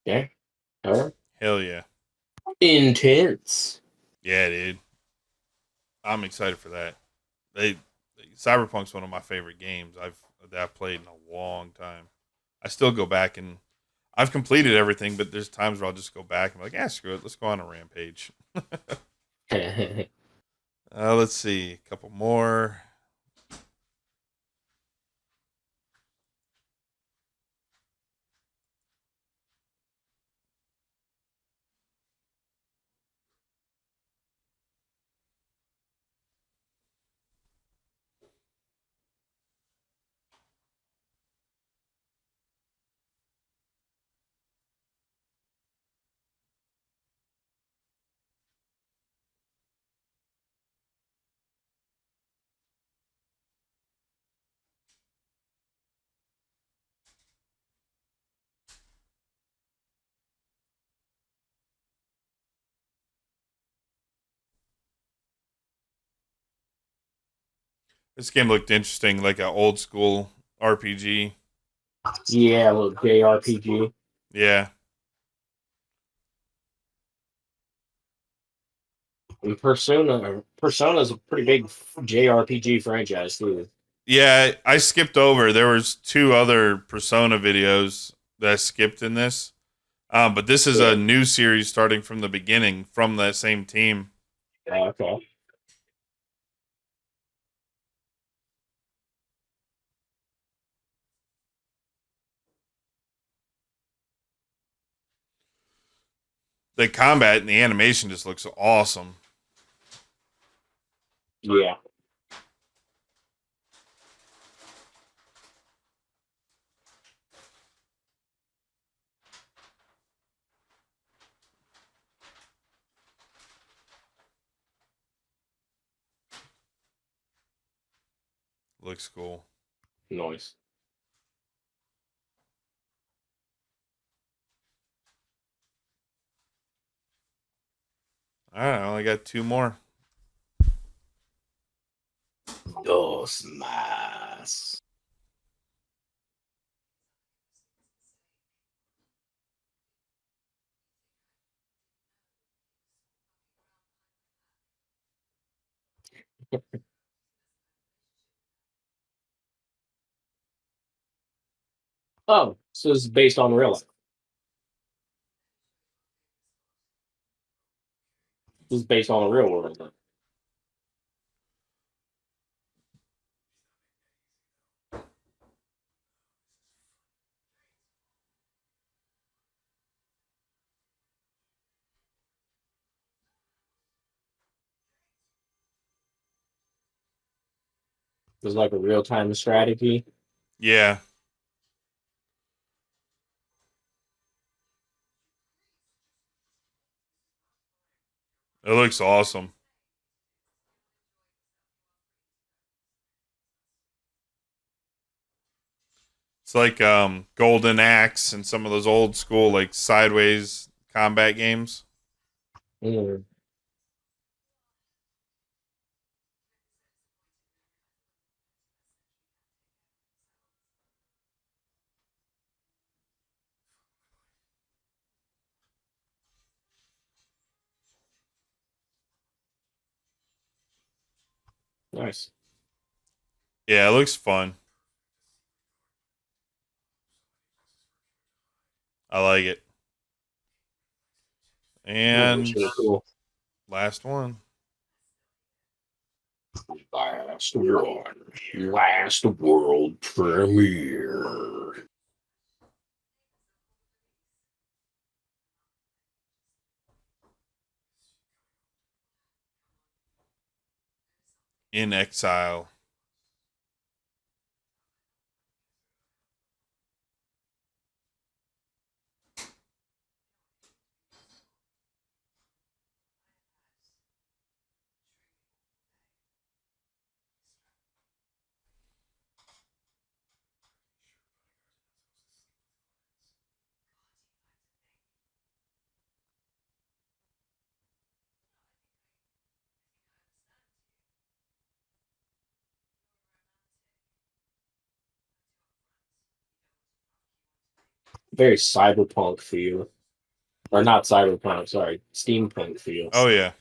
Okay. All right. Hell yeah. Intense. Yeah, dude. I'm excited for that. They Cyberpunk's one of my favorite games I've played in a long time. I still go back and I've completed everything, but there's times where I'll just go back and be like, yeah, screw it, let's go on a rampage. Let's see, a couple more. This game looked interesting, like an old school RPG. Yeah, a little JRPG. Yeah. And Persona's a pretty big JRPG franchise too. Yeah, I skipped over. There was 2 other Persona videos that I skipped in this. But this is a new series starting from the beginning from that same team. Okay. The combat and the animation just looks awesome. Yeah. Looks cool. Nice. All right, I only got 2 more. Dos más. Oh, so this is based on real life. This is based on the real world. Then. It's like a real time strategy. Yeah. It looks awesome. It's like Golden Axe and some of those old school like sideways combat games. Mm. Nice. Yeah, it looks fun. I like it. And Really cool. last one. Last one. Last world premiere. In Exile. Very cyberpunk feel. Or not cyberpunk, sorry. Steampunk feel. Oh yeah.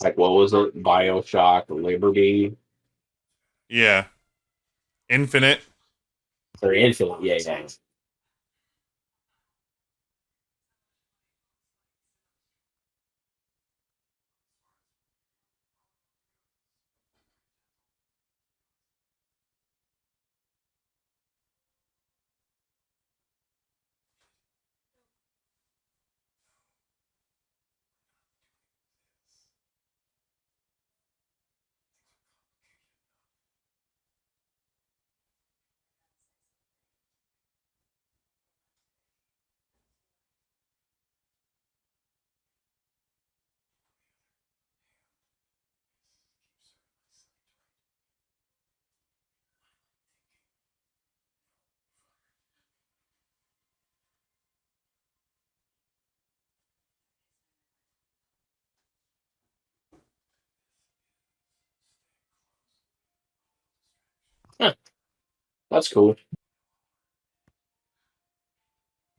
Like, what was it? Bioshock, Liberty, Yeah. Infinite. or Infinite. Yeah, yeah. That's cool.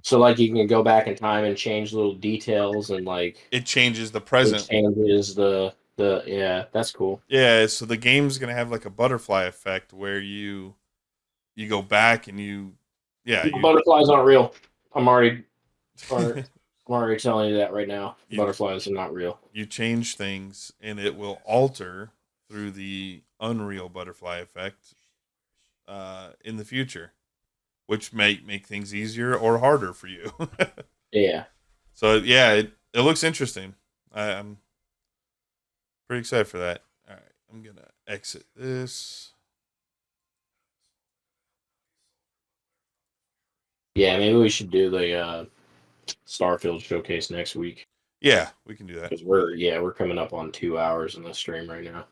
So like you can go back in time and change little details and like It changes the it present. changes the yeah, that's cool. Yeah, so the game's gonna have like a butterfly effect where you go back and you Butterflies aren't real. I'm already telling you that right now. Butterflies are not real. you change things and it will alter through the unreal butterfly effect in the future, which may make things easier or harder for you. Yeah. So yeah, it looks interesting. I'm pretty excited for that. All right, I'm gonna exit this. Yeah, maybe we should do the Starfield showcase next week. Yeah, we can do that. Because we're coming up on 2 hours in the stream right now.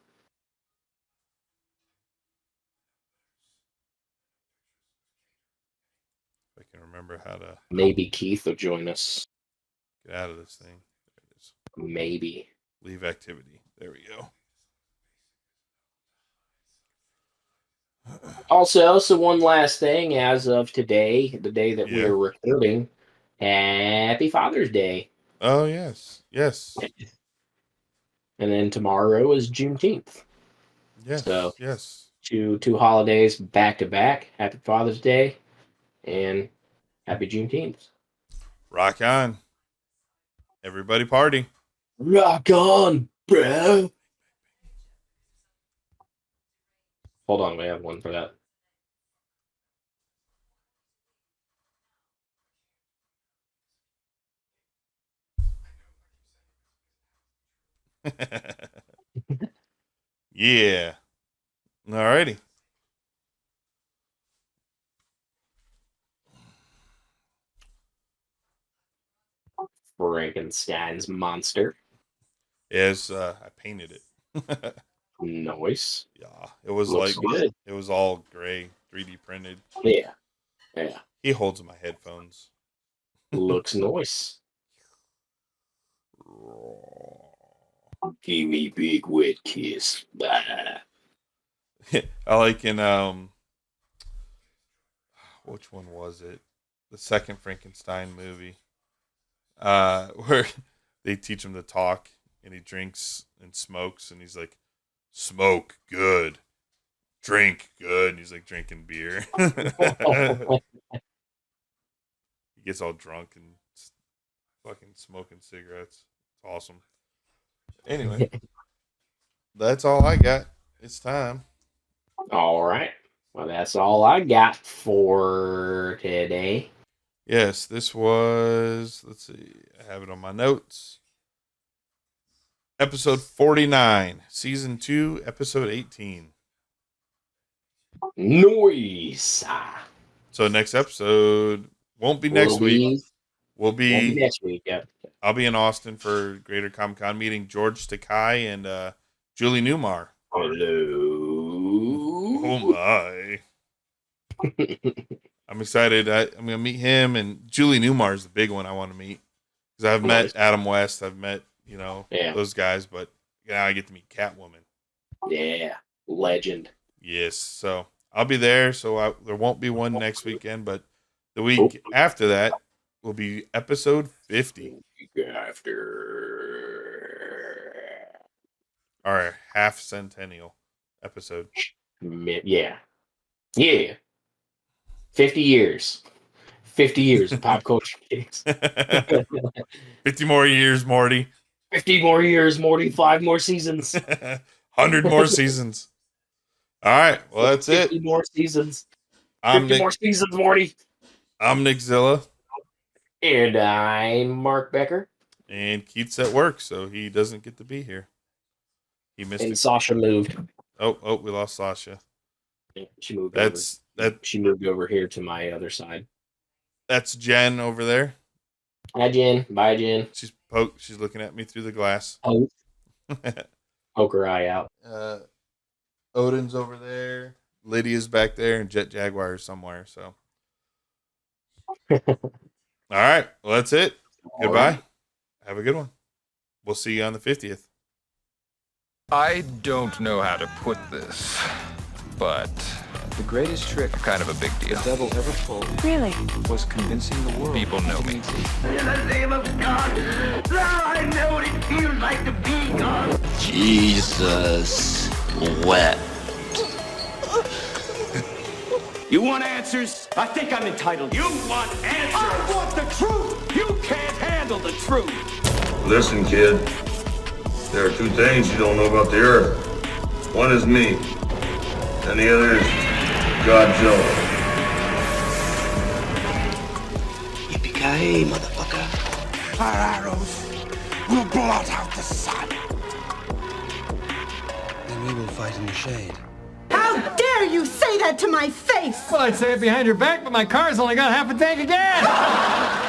I can remember how to Maybe Keith will join us. get out of this thing. There it is. Maybe. Leave activity. There we go. Also, so one last thing, as of today, the day that we are recording, Happy Father's Day. Oh yes. And then tomorrow is Juneteenth. Yes. So yes. two holidays back to back. Happy Father's Day and Happy Juneteenth. Rock on. Everybody party. Rock on, bro. Hold on, we have one for that. Yeah. Alrighty. Frankenstein's monster. Yes, I painted it. Nice. Yeah, it was Looks good. it was all gray, 3D printed. Yeah. He holds my headphones. Looks nice. Give me big wet kiss. Bah. I like in which one was it? The second Frankenstein movie. Where they teach him to talk and he drinks and smokes and he's like, smoke good, drink good, and he's like drinking beer. He gets all drunk and fucking smoking cigarettes. It's awesome. Anyway, that's all I got. It's time. All right. Well, that's all I got for today. Yes, this was, let's see, I have it on my notes. Episode 49, Season 2, Episode 18. Noise. So next episode won't be next week. Won't be next week, yeah. I'll be in Austin for Greater Comic Con meeting George Takei and Julie Newmar. Hello. Oh my. I'm excited. I'm going to meet him, and Julie Newmar is the big one I want to meet. Because I've met Adam West. I've met, those guys, but now I get to meet Catwoman. Yeah. Legend. Yes. So I'll be there. So there won't be one next weekend, but the week after that will be episode 50. After our half centennial episode. Yeah. 50 years. 50 years of pop culture. 50 more years, Morty. 50 more years, Morty. 5 more seasons. 100 more seasons. All right. Well, that's 50 it. more seasons. 50 more seasons, Morty. I'm Nick Zilla. And I'm Mark Becker. And Keith's at work, so he doesn't get to be here. He missed it. Sasha moved. Oh, we lost Sasha. Yeah, she moved She moved over here to my other side. That's Jen over there. Hi, Jen. Bye, Jen. She's looking at me through the glass. Oh. Poke her eye out. Odin's over there. Lydia's back there, and Jet Jaguar is somewhere. So, all right. Well, that's it. Goodbye. Right. Have a good one. We'll see you on the 50th. I don't know how to put this, but The greatest trick, Kind of a big deal. the devil ever pulled, Really? was convincing the world. People know me. In the name of God, now I know what it feels like to be God. Jesus wept. You want answers? I think I'm entitled. You want answers? I want the truth. You can't handle the truth. Listen, kid. There are two things you don't know about the Earth. One is me, and the other is Godzilla. Yippee-ki-yay, motherfucker. Our arrows will blot out the sun. Then we will fight in the shade. How dare you say that to my face? Well, I'd say it behind your back, but my car's only got half a tank of gas.